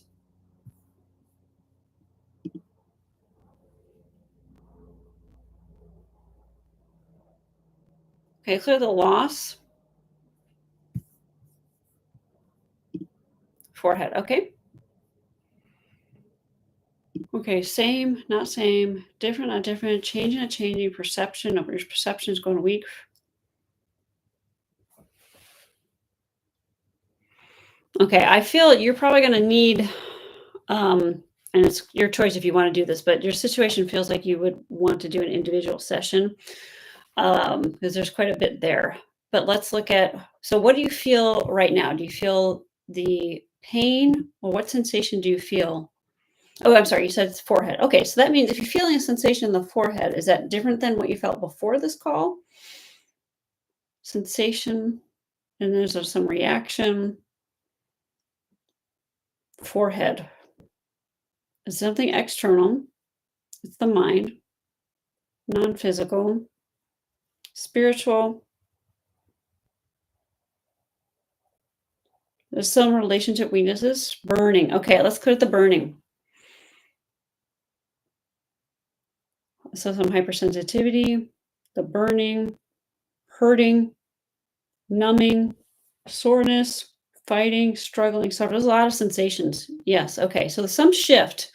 Okay, clear the loss, forehead. Okay. Okay, same, not same, different, not different, changing, not changing, perception of your perception is going weak. Okay, I feel you're probably going to need, and it's your choice if you want to do this, but your situation feels like you would want to do an individual session because there's quite a bit there. But let's look at, so what do you feel right now? Do you feel the pain or what sensation do you feel? Oh, I'm sorry, you said it's forehead. Okay, so that means if you're feeling a sensation in the forehead, is that different than what you felt before this call? Sensation, and there's some reaction. Forehead is something external. It's the mind, non-physical, spiritual. There's some relationship weaknesses. Burning. Okay, let's clear the burning. So some hypersensitivity, the burning, hurting, numbing, soreness, fighting, struggling, suffering. There's a lot of sensations. Yes. Okay. So there's some shift.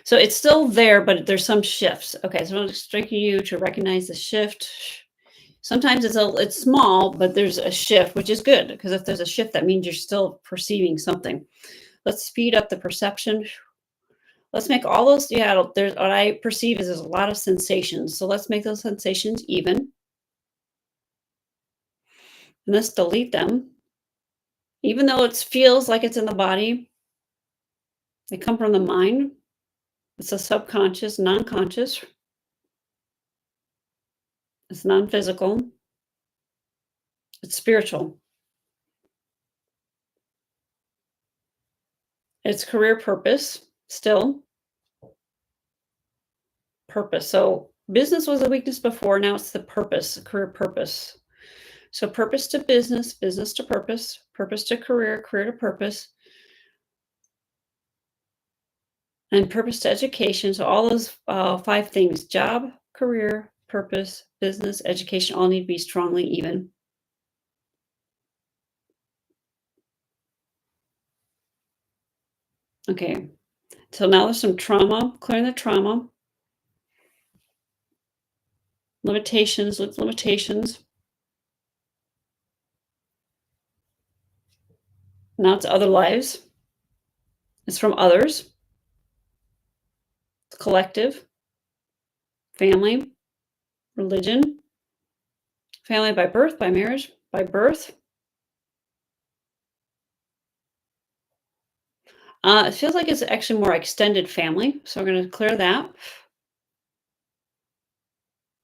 So it's still there, but there's some shifts. Okay. So I'm striking you to recognize the shift. Sometimes it's small, but there's a shift, which is good because if there's a shift, that means you're still perceiving something. Let's speed up the perception. Let's make all those. Yeah, there's what I perceive is there's a lot of sensations. So let's make those sensations even, and let's delete them. Even though it feels like it's in the body, they come from the mind. It's a subconscious, non-conscious. It's non-physical. It's spiritual. It's career purpose. Still purpose. So business was a weakness before. Now it's the purpose, career purpose. So purpose to business, business to purpose, purpose to career, career to purpose, and purpose to education. So all those 5 things: job, career, purpose, business, education, all need to be strongly even. Okay. So now there's some trauma, clearing the trauma, limitations, with limitations. Now it's other lives. It's from others, it's collective, family, religion, family by birth, by marriage, by birth. It feels like it's actually more extended family. So we're going to clear that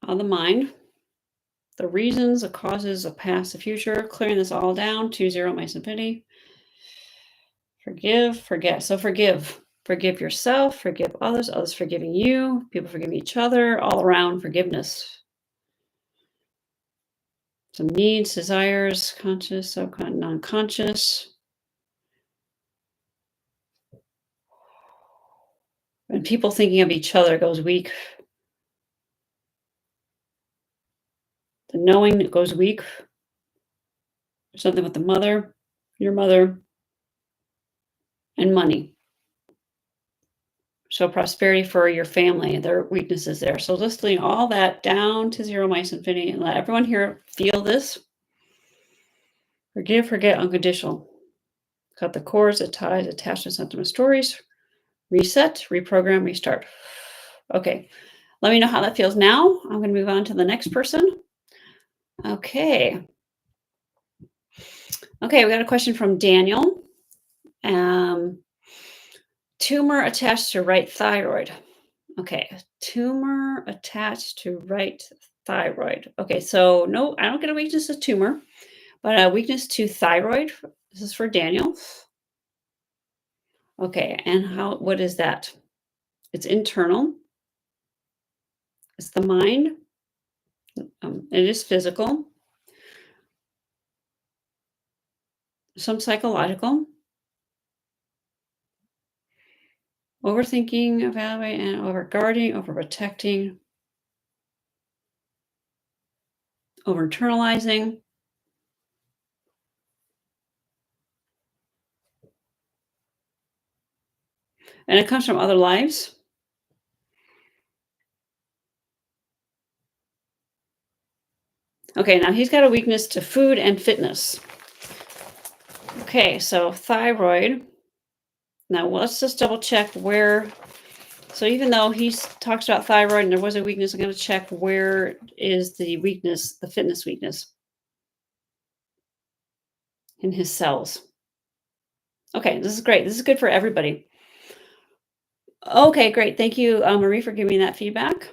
on the mind. The reasons, the causes, the past, the future, clearing this all down to zero, my infinity. Forgive, forget. So forgive. Forgive yourself, forgive others, others forgiving you, people forgiving each other, all around forgiveness. Some needs, desires, conscious, subconscious, non-conscious. And people thinking of each other goes weak. The knowing goes weak. Something with the mother, your mother, and money. So prosperity for your family, their weaknesses there. So just laying all that down to zero, minus infinity, and let everyone here feel this. Forgive, forget, unconditional. Cut the cords, the ties, attachments, sentiment, stories. Reset, reprogram, restart. Okay, let me know how that feels now. I'm going to move on to the next person. Okay. Okay, we got a question from Daniel. Tumor attached to right thyroid. Okay, a tumor attached to right thyroid. Okay, so no, I don't get a weakness to tumor, but a weakness to thyroid. This is for Daniel. Okay, and what is that? It's internal. It's the mind. It is physical. Some psychological. Overthinking, evaluating, and overguarding, overprotecting, over-internalizing. And it comes from other lives. Okay, now he's got a weakness to food and fitness. Okay, so thyroid. Now let's just double check where. So even though he talks about thyroid and there was a weakness, I'm going to check where is the weakness, the fitness weakness in his cells. Okay, this is great. This is good for everybody. Okay, great. Thank you, Marie, for giving me that feedback.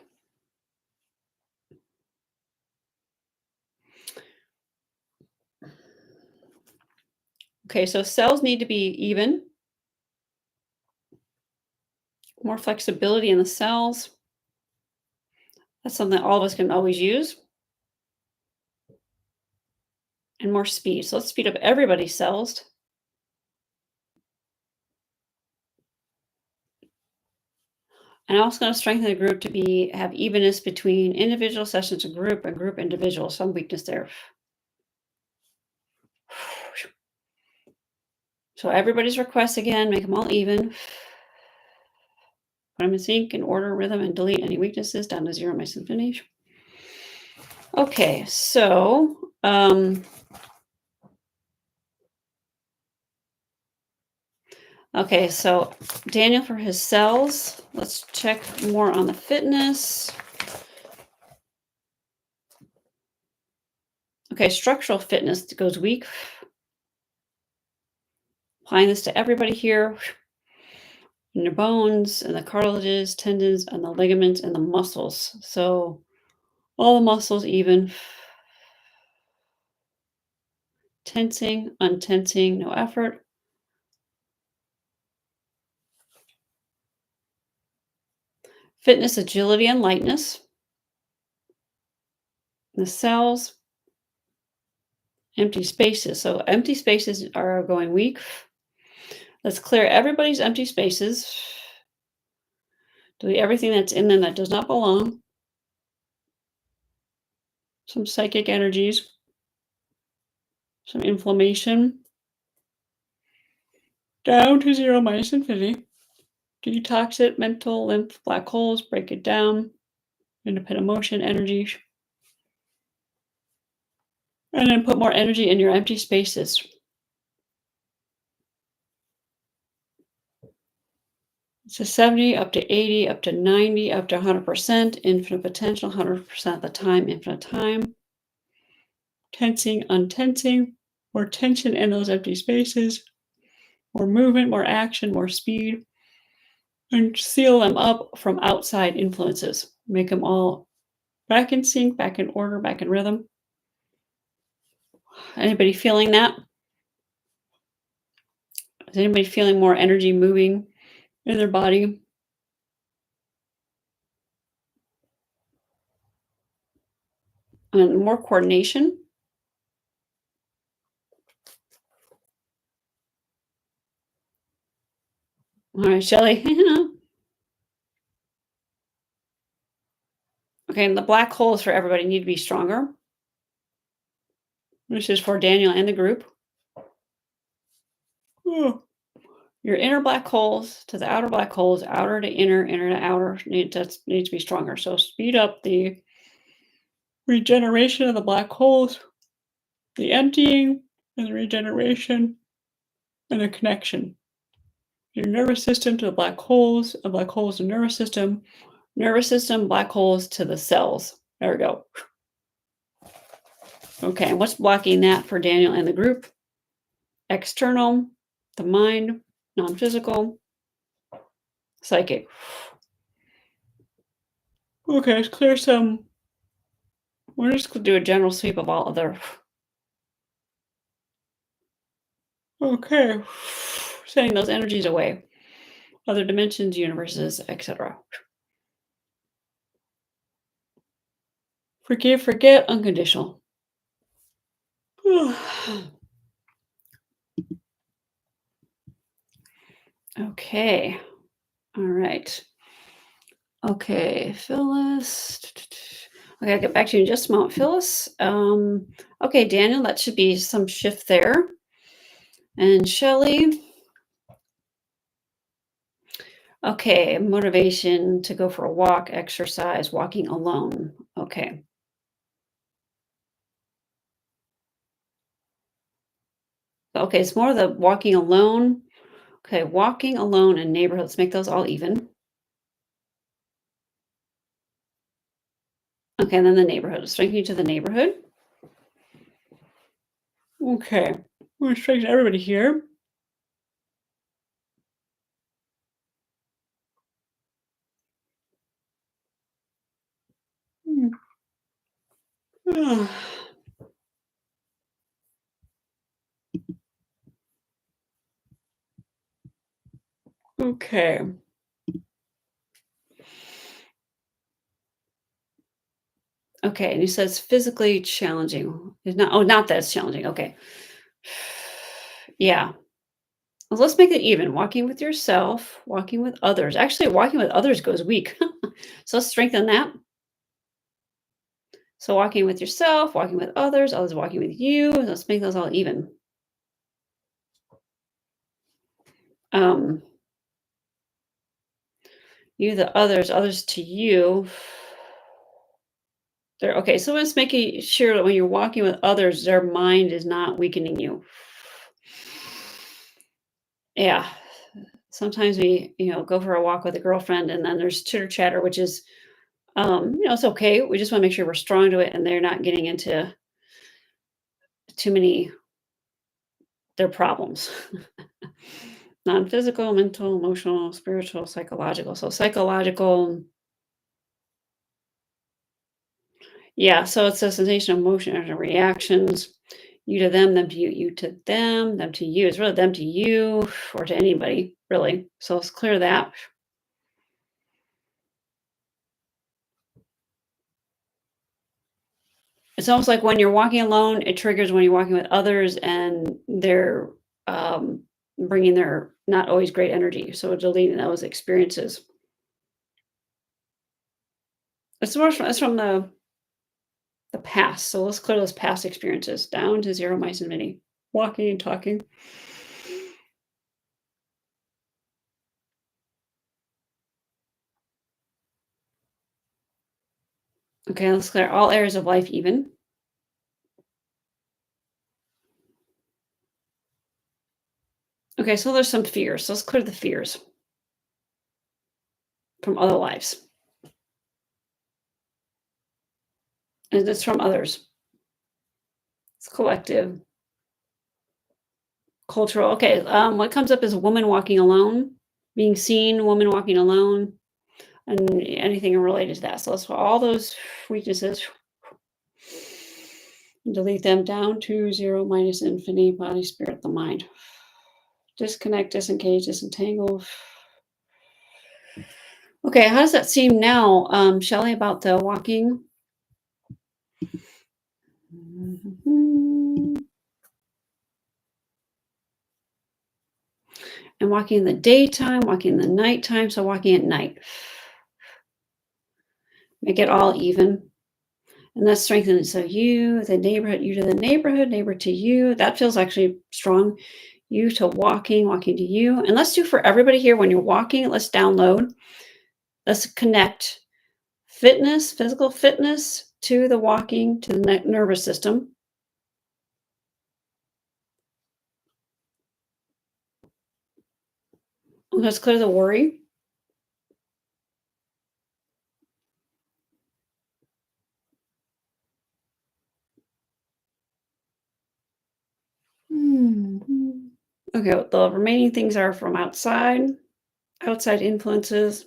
Okay, so cells need to be even. More flexibility in the cells. That's something that all of us can always use. And more speed. So let's speed up everybody's cells. And I'm also going to strengthen the group to have evenness between individual sessions and group individual. Some weakness there. So everybody's requests again, make them all even. Put them in sync in order, rhythm, and delete any weaknesses down to 0 in my symphony. Okay, so Daniel for his cells. Let's check more on the fitness. Okay, structural fitness goes weak. Applying this to everybody here. In your bones and the cartilages, tendons, and the ligaments and the muscles. So all the muscles even. Tensing, untensing, no effort. Fitness, agility, and lightness. The cells. Empty spaces. So empty spaces are going weak. Let's clear everybody's empty spaces. Delete everything that's in them that does not belong. Some psychic energies. Some inflammation. Down to 0 minus infinity. Detox it, mental, lymph, black holes, break it down. Independent motion, energy. And then put more energy in your empty spaces. So 70, up to 80, up to 90, up to 100%, infinite potential, 100% of the time, infinite time. Tensing, untensing, more tension in those empty spaces, more movement, more action, more speed, and seal them up from outside influences. Make them all back in sync, back in order, back in rhythm. Anybody feeling that? Is anybody feeling more energy moving in their body? And more coordination? All right, Shelly. Okay, and the black holes for everybody need to be stronger. This is for Daniel and the group. Oh. Your inner black holes to the outer black holes, outer to inner, inner to outer, needs to be stronger. So speed up the regeneration of the black holes, the emptying and the regeneration, and the connection. Your nervous system to the black holes, and black holes to nervous system, black holes to the cells. There we go. Okay, and what's blocking that for Daniel and the group? External, the mind, non-physical, psychic. Okay, let's clear some. We're just gonna do a general sweep of all other. Okay. Sending those energies away. Other dimensions, universes, etc. Forgive, forget, unconditional. Okay. All right. Okay, Phyllis. Okay, I'll get back to you in just a moment, Phyllis. Okay, Daniel, that should be some shift there. And Shelly. Okay, motivation to go for a walk, exercise, walking alone. Okay. Okay, it's more the walking alone. Okay, walking alone in neighborhoods. Make those all even. Okay, and then the neighborhood. Strengthen you to the neighborhood. Okay. We're going to strengthen everybody here. Hmm. Okay. Okay, and he says physically challenging. It's not. Oh, not that it's challenging. Okay. Yeah. Well, let's make it even. Walking with yourself, walking with others. Actually, walking with others goes weak. So let's strengthen that. So walking with yourself, walking with others walking with you. Let's make those all even. Um, you, the others to you. There. Okay, so let's making sure that when you're walking with others, their mind is not weakening you. Yeah. Sometimes we, go for a walk with a girlfriend, and then there's chitter chatter, which is, it's okay. We just want to make sure we're strong to it, and they're not getting into too many their problems. Non-physical, mental, emotional, spiritual, psychological. So psychological, yeah. So it's a sensation of emotion and reactions. You to them to you, you to them to you. It's really them to you or to anybody, really. So let's clear that. It's almost like when you're walking alone, it triggers when you're walking with others and they're um, bringing their not always great energy. So deleting those experiences. It's from the past. So let's clear those past experiences down to zero, mice, and mini. Walking and talking. Okay, let's clear all areas of life even. Okay, so there's some fears. So let's clear the fears from other lives. And it's from others. It's collective, cultural. Okay, what comes up is a woman walking alone, being seen, woman walking alone, and anything related to that. So let's all those weaknesses, delete them down to zero, minus infinity, body, spirit, the mind. Disconnect, disengage, disentangle. Okay, how does that seem now, Shelley, about the walking? Mhm. And walking in the daytime, walking in the nighttime, so walking at night. Make it all even. And that's strengthening. So you, the neighborhood, you to the neighborhood, neighbor to you. That feels actually strong. You to walking, walking to you. And let's do for everybody here when you're walking, let's download. Let's connect fitness, physical fitness to the walking, to the nervous system. Let's clear the worry. Mhm. Okay, the remaining things are from outside influences.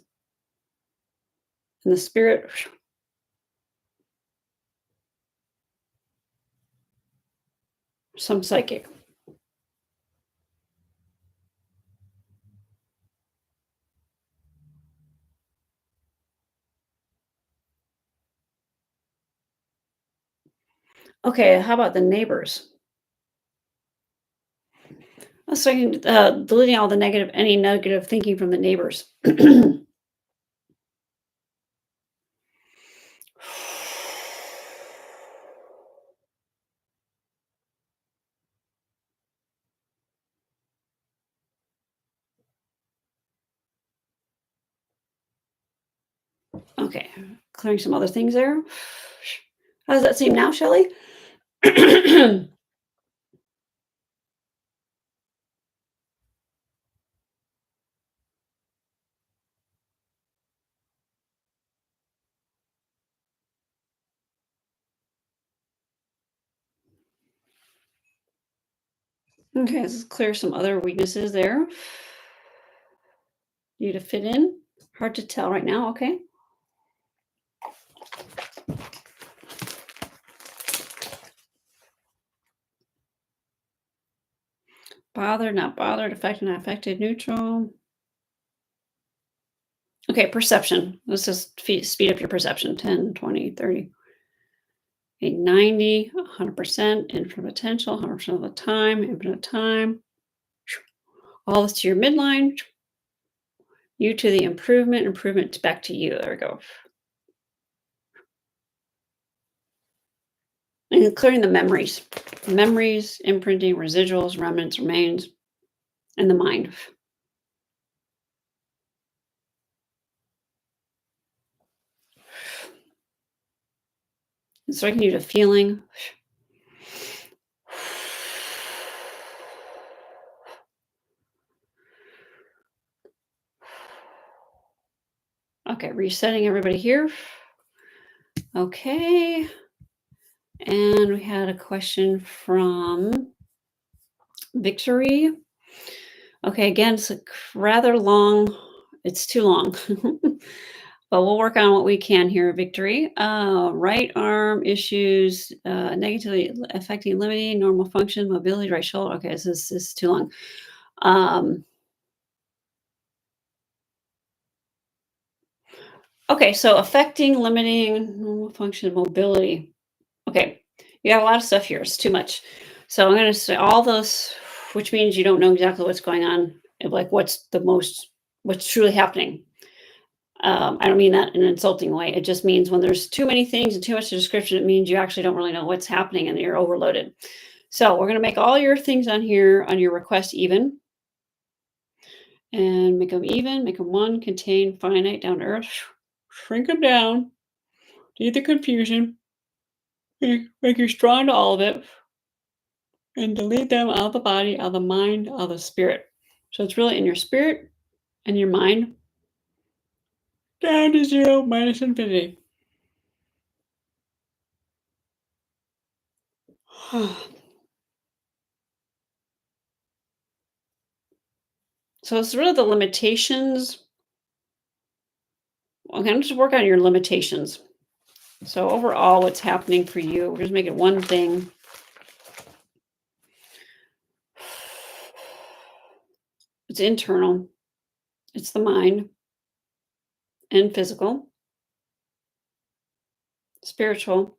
And the spirit, some psychic. Okay, how about the neighbors? So I can deleting all the negative, any negative thinking from the neighbors. Okay, clearing some other things there. How does that seem now, Shelley? Okay, let's clear some other weaknesses there. You to fit in. Hard to tell right now. Okay. Bothered, not bothered, affected, not affected, neutral. Okay, perception. Let's just speed up your perception. 10, 20, 30, 90, 100%, infinite potential, 100% of the time, infinite time. All this to your midline. You to the improvement back to you. There we go. And clearing the memories, imprinting, residuals, remnants, remains, and the mind. And striking you to feeling. Okay, resetting everybody here. Okay. And we had a question from Victory. Okay, again, it's rather long. It's too long. But we'll work on what we can here, Victory. Right arm issues, negatively affecting limiting normal function, mobility, right shoulder. Okay, this is too long. Okay, so affecting, limiting normal function, mobility. Okay, you got a lot of stuff here. It's too much. So I'm going to say all those, which means you don't know exactly what's going on, like what's truly happening. I don't mean that in an insulting way. It just means when there's too many things and too much description, it means you actually don't really know what's happening and you're overloaded. So we're going to make all your things on here on your request even. And make them even, make them one, contain, finite, down to earth. Shrink them down. Delete the confusion. Make you strong to all of it. And delete them out of the body, out of the mind, out of the spirit. So it's really in your spirit and your mind. Down to zero minus infinity. So it's really the limitations. Okay, I'm just work on your limitations. So overall, what's happening for you? We're just making one thing. It's internal. It's the mind and physical, spiritual.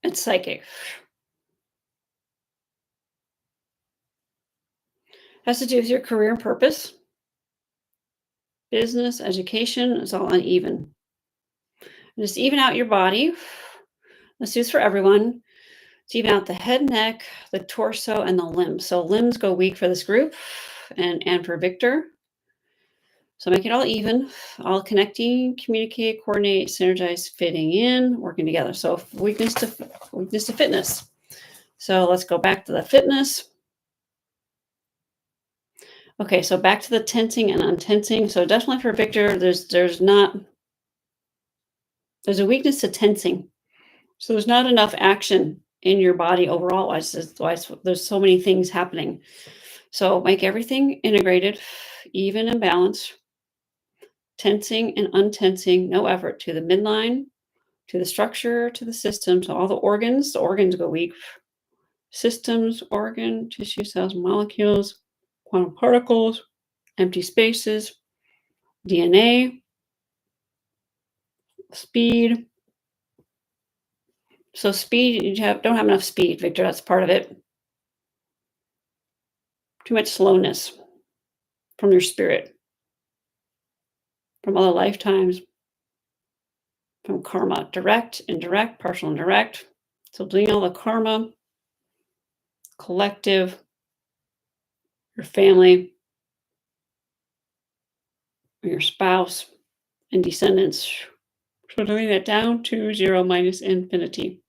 It's psychic. Has to do with your career and purpose. Business, education, it's all uneven. Just even out your body. Let's do this for everyone. To even out the head, neck, the torso, and the limbs. So limbs go weak for this group and for Victor. So make it all even, all connecting, communicate, coordinate, synergize, fitting in, working together. So weakness to fitness. So let's go back to the fitness. Okay, so back to the tensing and untensing. So definitely for Victor, there's a weakness to tensing. So there's not enough action in your body overall. Why there's so many things happening. So make everything integrated, even and balanced, tensing and untensing, no effort to the midline, to the structure, to the system, to all the organs. The organs go weak. Systems, organ, tissue, cells, molecules, quantum particles, empty spaces, DNA, speed. So speed, don't have enough speed, Victor. That's part of it. Too much slowness from your spirit, from other lifetimes, from karma, direct, indirect, partial, indirect. So doing all the karma, collective, your family, your spouse, and descendants. So doing that down to 0 minus infinity.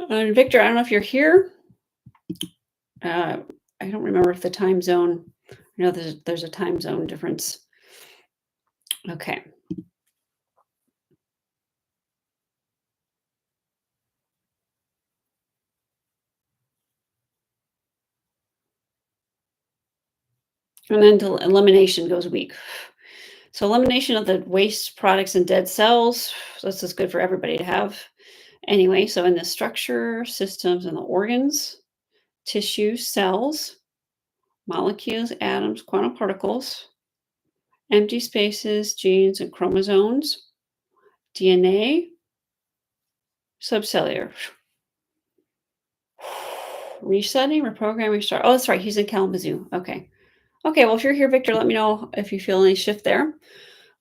And Victor, I don't know if you're here. I don't remember if the time zone, I know there's a time zone difference. Okay. And then elimination goes weak. So elimination of the waste products and dead cells. So this is good for everybody to have. Anyway, so in the structure, systems, and the organs, tissue, cells, molecules, atoms, quantum particles, empty spaces, genes, and chromosomes, DNA, subcellular. Resetting, reprogramming, restart. Oh, that's right. He's in Kalamazoo. Okay. Okay. Well, if you're here, Victor, let me know if you feel any shift there.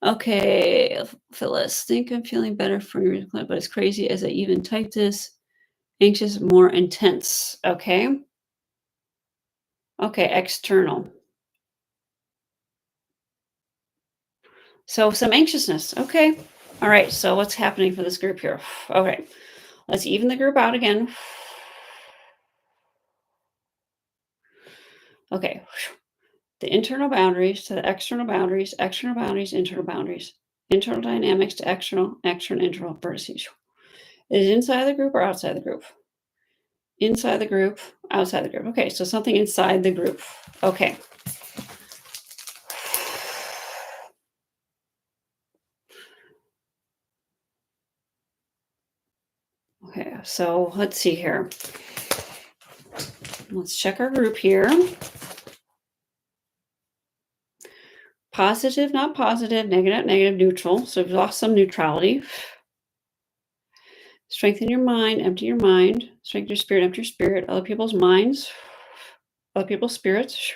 Okay. Phyllis, think I'm feeling better for your client, but it's crazy as I even type this. Anxious, more intense. Okay. Okay. External. So some anxiousness. Okay. All right. So what's happening for this group here? Okay. Let's even the group out again. Okay. The internal boundaries to the external boundaries, internal boundaries, internal dynamics to external, internal vertices. Is it inside the group or outside the group? Inside the group, outside the group. Okay, so something inside the group. Okay. Okay, so let's see here. Let's check our group here. Positive, not positive, negative, negative, neutral. So we've lost some neutrality. Strengthen your mind, empty your mind. Strengthen your spirit, empty your spirit. Other people's minds, other people's spirits.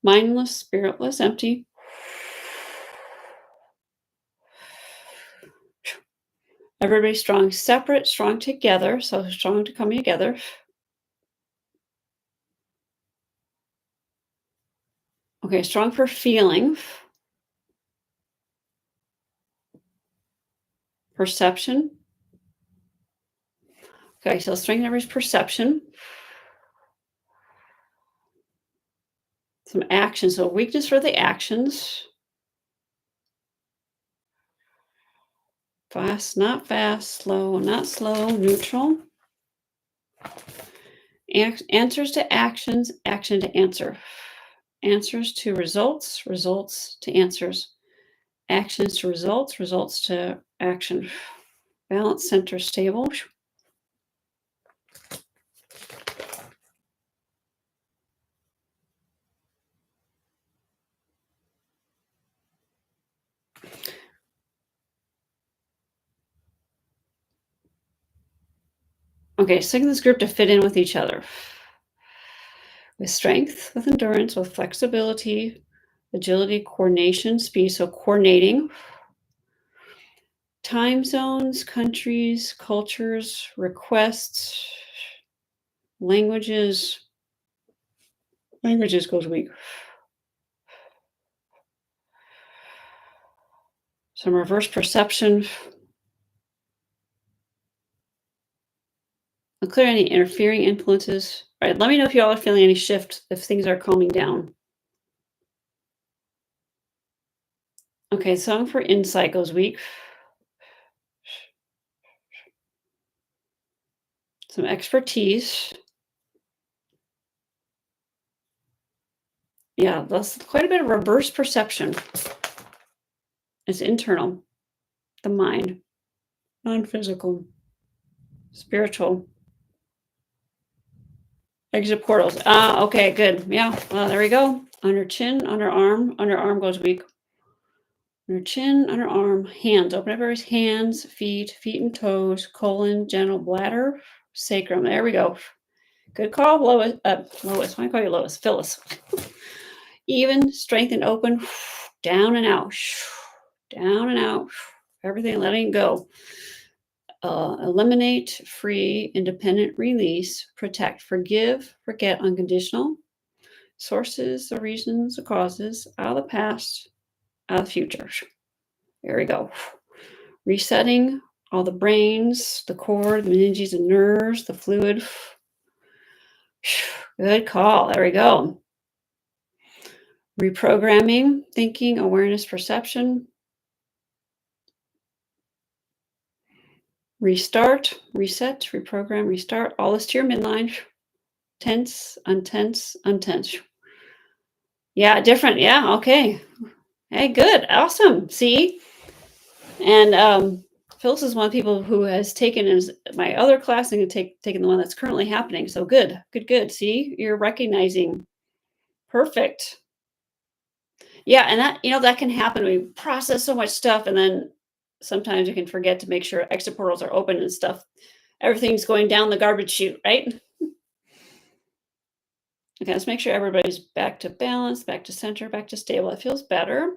Mindless, spiritless, empty. Everybody strong separate, strong together. So strong to coming together. Okay, strong for feeling. Perception. Okay, so strengthen everybody's perception. Some action. So weakness for the actions. Fast, not fast. Slow, not slow. Neutral. Answers to actions, action to answer. Answers to results, results to answers. Actions to results, results to action. Balance, center, stable. Okay, signal this group to fit in with each other. With strength, with endurance, with flexibility, agility, coordination, speed. So coordinating. Time zones, countries, cultures, requests, languages. Languages goes weak. Some reverse perception. Clear any interfering influences. All right, let me know if you all are feeling any shift, if things are calming down. Okay, song for insight goes weak. some expertise. Yeah, that's quite a bit of reverse perception. It's internal, the mind, non-physical, spiritual. Exit portals. Ah, okay, good. Yeah, well, there we go. Under chin, underarm goes weak. Under chin, underarm, hands. Open up everybody's hands, feet and toes, colon, genital bladder, sacrum. There we go. Good call, Lois. Lois. Why do I call you Lois? Phyllis. Even, strengthen, open, down and out. Down and out. Everything letting go. Eliminate, free, independent, release, protect, forgive, forget, unconditional. Sources, the reasons, the causes, out of the past, out of the future. There we go. Resetting all the brains, the cord, the meninges, the nerves, the fluid. Good call. There we go. Reprogramming, thinking, awareness, perception. Restart, reset, reprogram, restart. All this to your midline. Tense, untense, untense. Yeah, different. Yeah, okay. Hey, good. Awesome. See? And Phyllis is one of the people who has taken my other class and taken the one that's currently happening. So good. See, you're recognizing. Perfect. Yeah, and that can happen. We process so much stuff, and then sometimes you can forget to make sure exit portals are open and stuff. Everything's going down the garbage chute, right? Okay, let's make sure everybody's back to balance, back to center, back to stable. It feels better.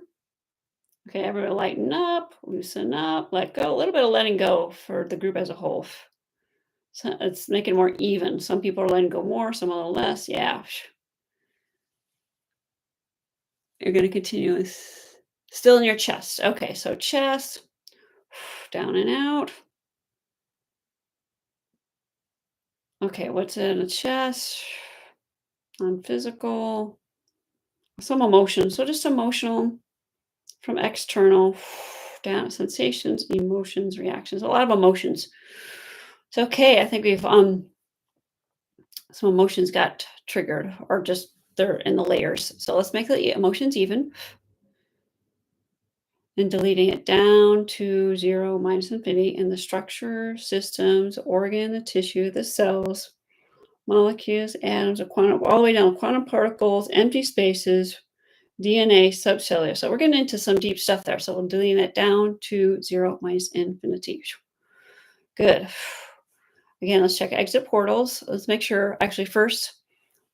Okay, everybody lighten up, loosen up, let go. A little bit of letting go for the group as a whole. So it's making it more even. Some people are letting go more, some a little less. Yeah. You're going to continue with still in your chest. Okay, so chest, down and out. Okay, what's in the chest? Non-physical. Some emotion. So just emotional from external down sensations, emotions, reactions. A lot of emotions. It's okay. I think we've some emotions got triggered or just they're in the layers. So let's make the emotions even. And deleting it down to 0, minus infinity in the structure, systems, organ, the tissue, the cells, molecules, atoms, quantum, all the way down, quantum particles, empty spaces, DNA, subcellular. So we're getting into some deep stuff there. So we're deleting it down to 0, minus infinity. Good. Again, let's check exit portals. Let's make sure, actually, first,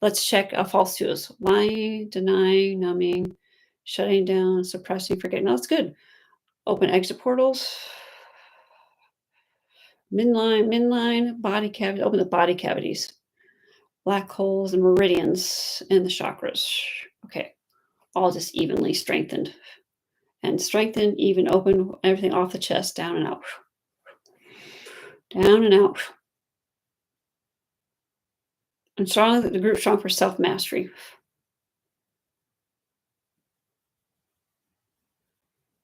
let's check false twos. Lying, denying, numbing, shutting down, suppressing, forgetting. No, that's good. Open exit portals. Midline, body cavity. Open the body cavities. Black holes and meridians and the chakras. Okay. All just evenly strengthened. And strengthened, even, open, everything off the chest, down and out. Down and out. And strong, the group strong for self-mastery.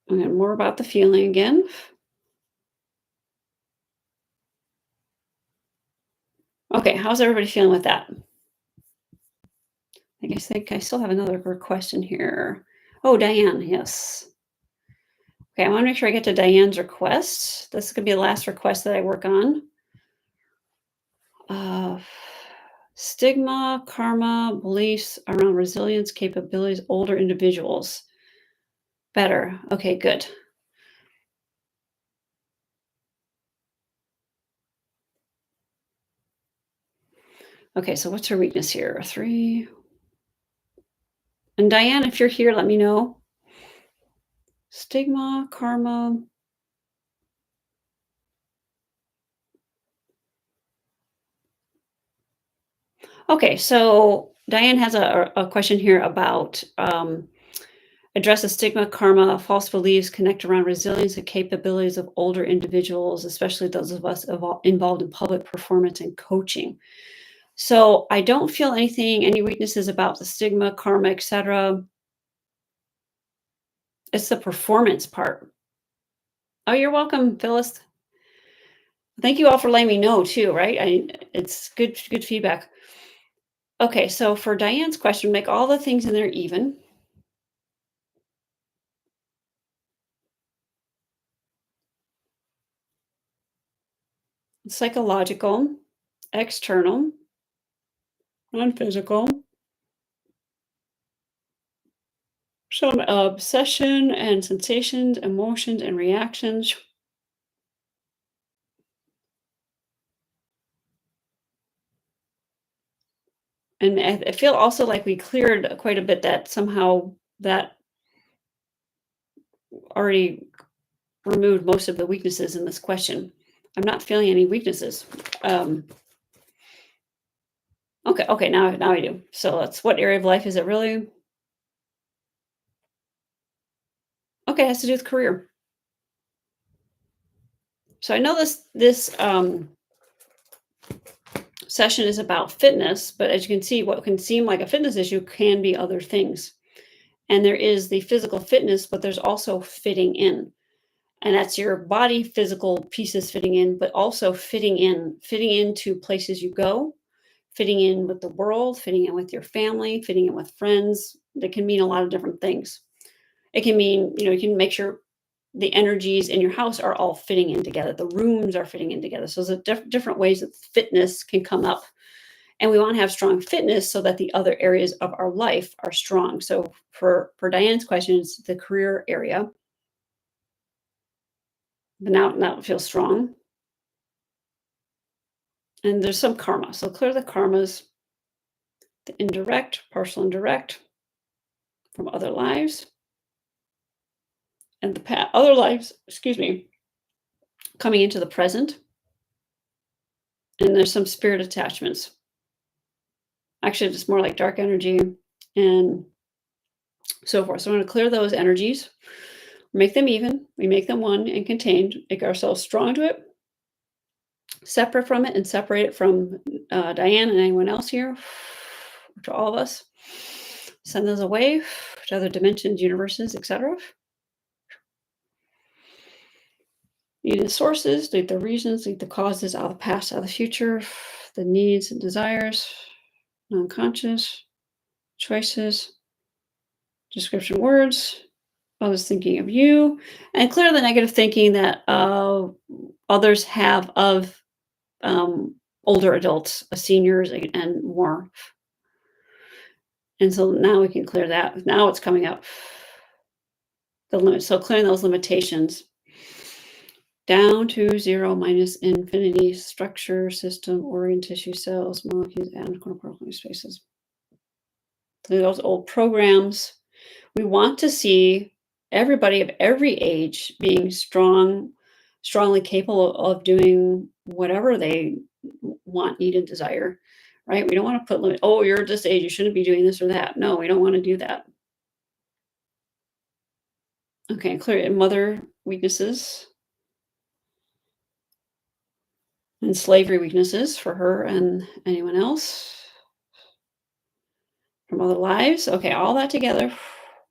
And then more about the feeling again. Okay, how's everybody feeling with that? I think I still have another question here. Oh, Diane, yes. Okay, I want to make sure I get to Diane's request. This is going to be the last request that I work on. Stigma, karma, beliefs around resilience, capabilities, older individuals. Better. Okay, good. Okay, so what's her weakness here? 3. And Diane, if you're here, let me know. Stigma, karma. Okay, so Diane has a question here about address the stigma, karma, false beliefs, connect around resilience and capabilities of older individuals, especially those of us involved in public performance and coaching. So I don't feel any weaknesses about the stigma, karma, etc. It's the performance part. Oh, you're welcome, Phyllis. Thank you all for letting me know too, right? It's good feedback. Okay, so for Diane's question, make all the things in there even. Psychological, external, non-physical, some obsession and sensations, emotions and reactions. And I feel also like we cleared quite a bit that somehow that already removed most of the weaknesses in this question. I'm not feeling any weaknesses. Okay, now I do. So that's what area of life is it really? Okay, it has to do with career. So I know this session is about fitness, but as you can see, what can seem like a fitness issue can be other things. And there is the physical fitness, but there's also fitting in. And that's your body physical pieces fitting in, but also fitting into places you go, fitting in with the world, fitting in with your family, fitting in with friends. That can mean a lot of different things. It can mean, you can make sure the energies in your house are all fitting in together. The rooms are fitting in together. So there's different ways that fitness can come up. And we want to have strong fitness so that the other areas of our life are strong. So for Diane's question, it's the career area. But now it feels strong. And there's some karma. So clear the karmas, the indirect, partial indirect from other lives. And the other lives, coming into the present. And there's some spirit attachments. Actually, it's more like dark energy and so forth. So I'm going to clear those energies, make them even. We make them one and contained, make ourselves strong to it, separate from it, and separate it from Diane and anyone else here, to all of us. Send those away to other dimensions, universes, etc. Lead the sources, lead the reasons, lead the causes out of the past, out of the future, the needs and desires, non-conscious, choices, description words, others thinking of you, and clear the negative thinking that others have of older adults, seniors, and more. And so now we can clear that. Now it's coming up. The limit. So clearing those limitations down to zero minus infinity, structure, system, organ, tissue, cells, molecules, atoms, corporal spaces. Clear those old programs. We want to see everybody of every age being strongly capable of doing whatever they want, need, and desire, right? We don't want to put limit. Oh, you're at this age, you shouldn't be doing this or that. No, we don't want to do that. Okay, clear mother weaknesses and slavery weaknesses for her and anyone else from other lives. Okay, all that together,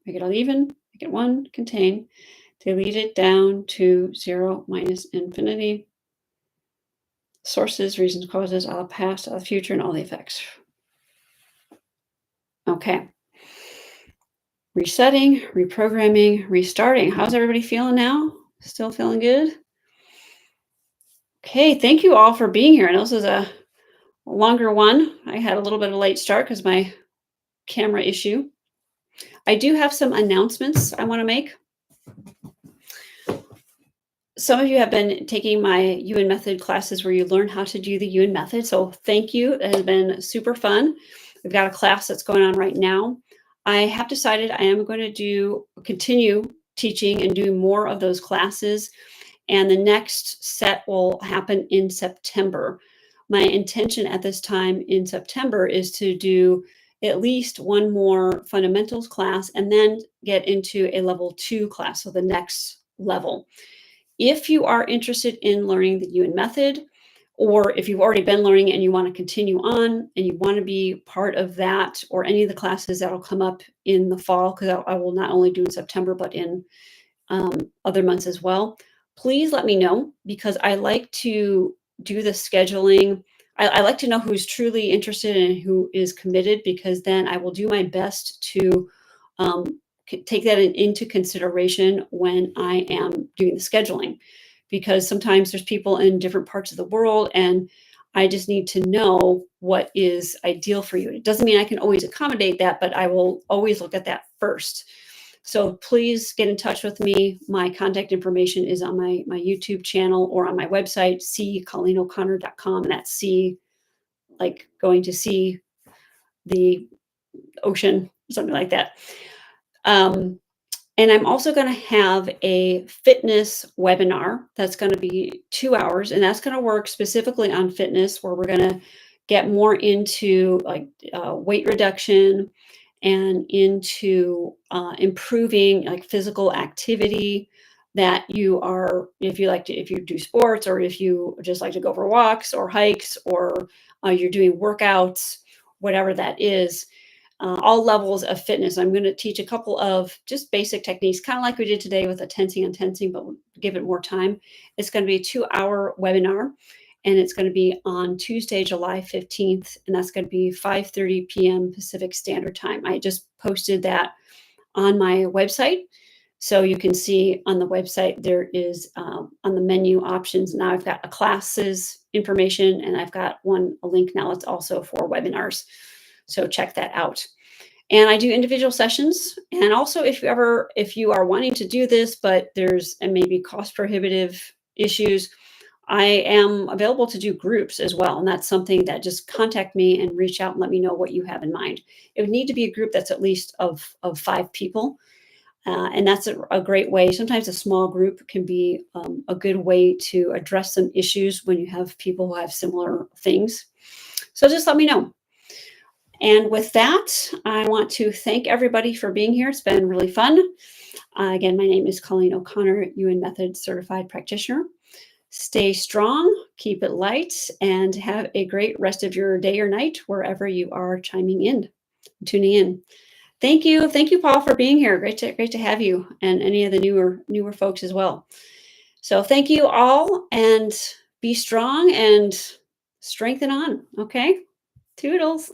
make it all even, make it one, contain, delete it down to zero minus infinity. Sources, reasons, causes, all the past, all the future, and all the effects. Okay. Resetting, reprogramming, restarting. How's everybody feeling now? Still feeling good? Okay, thank you all for being here. I know this is a longer one. I had a little bit of a late start because my camera issue. I do have some announcements I want to make. Some of you have been taking my Yuen Method classes where you learn how to do the Yuen Method. So thank you. It has been super fun. We've got a class that's going on right now. I have decided I am going to continue teaching and doing more of those classes. And the next set will happen in September. My intention at this time in September is to do at least one more fundamentals class and then get into a level 2 class, so the next level. If you are interested in learning the Yuen Method, or if you've already been learning and you want to continue on and you want to be part of that or any of the classes that'll come up in the fall, because I will not only do in September, but in other months as well, please let me know, because I like to do the scheduling I like to know who's truly interested and who is committed, because then I will do my best to take that into consideration when I am doing the scheduling, because sometimes there's people in different parts of the world, and I just need to know what is ideal for you. It doesn't mean I can always accommodate that, but I will always look at that first. So please get in touch with me. My contact information is on my YouTube channel or on my website, ccolleeno'connor.com. And that's C, like going to see the ocean, something like that. And I'm also going to have a fitness webinar that's going to be 2 hours, and that's going to work specifically on fitness, where we're going to get more into like weight reduction and into improving like physical activity that you are, if you do sports, or if you just like to go for walks or hikes, or you're doing workouts, whatever that is. All levels of fitness. I'm going to teach a couple of just basic techniques, kind of like we did today with the tensing and tensing, but we'll give it more time. It's going to be a 2-hour webinar, and it's going to be on Tuesday, July 15th, and that's going to be 5:30 p.m. Pacific Standard Time. I just posted that on my website. So you can see on the website, there is on the menu options. Now I've got a classes information, and I've got a link now that's also for webinars. So check that out. And I do individual sessions. And also, if you are wanting to do this, but there's maybe cost prohibitive issues, I am available to do groups as well. And that's something that just contact me and reach out and let me know what you have in mind. It would need to be a group that's at least of 5 people. And that's a great way. Sometimes a small group can be a good way to address some issues when you have people who have similar things. So just let me know. And with that, I want to thank everybody for being here. It's been really fun. Again, my name is Colleen O'Connor, Yuen Method Certified Practitioner. Stay strong, keep it light, and have a great rest of your day or night wherever you are tuning in. Thank you, Paul, for being here. Great to have you, and any of the newer folks as well. So thank you all, and be strong and strengthen on. Okay, toodles.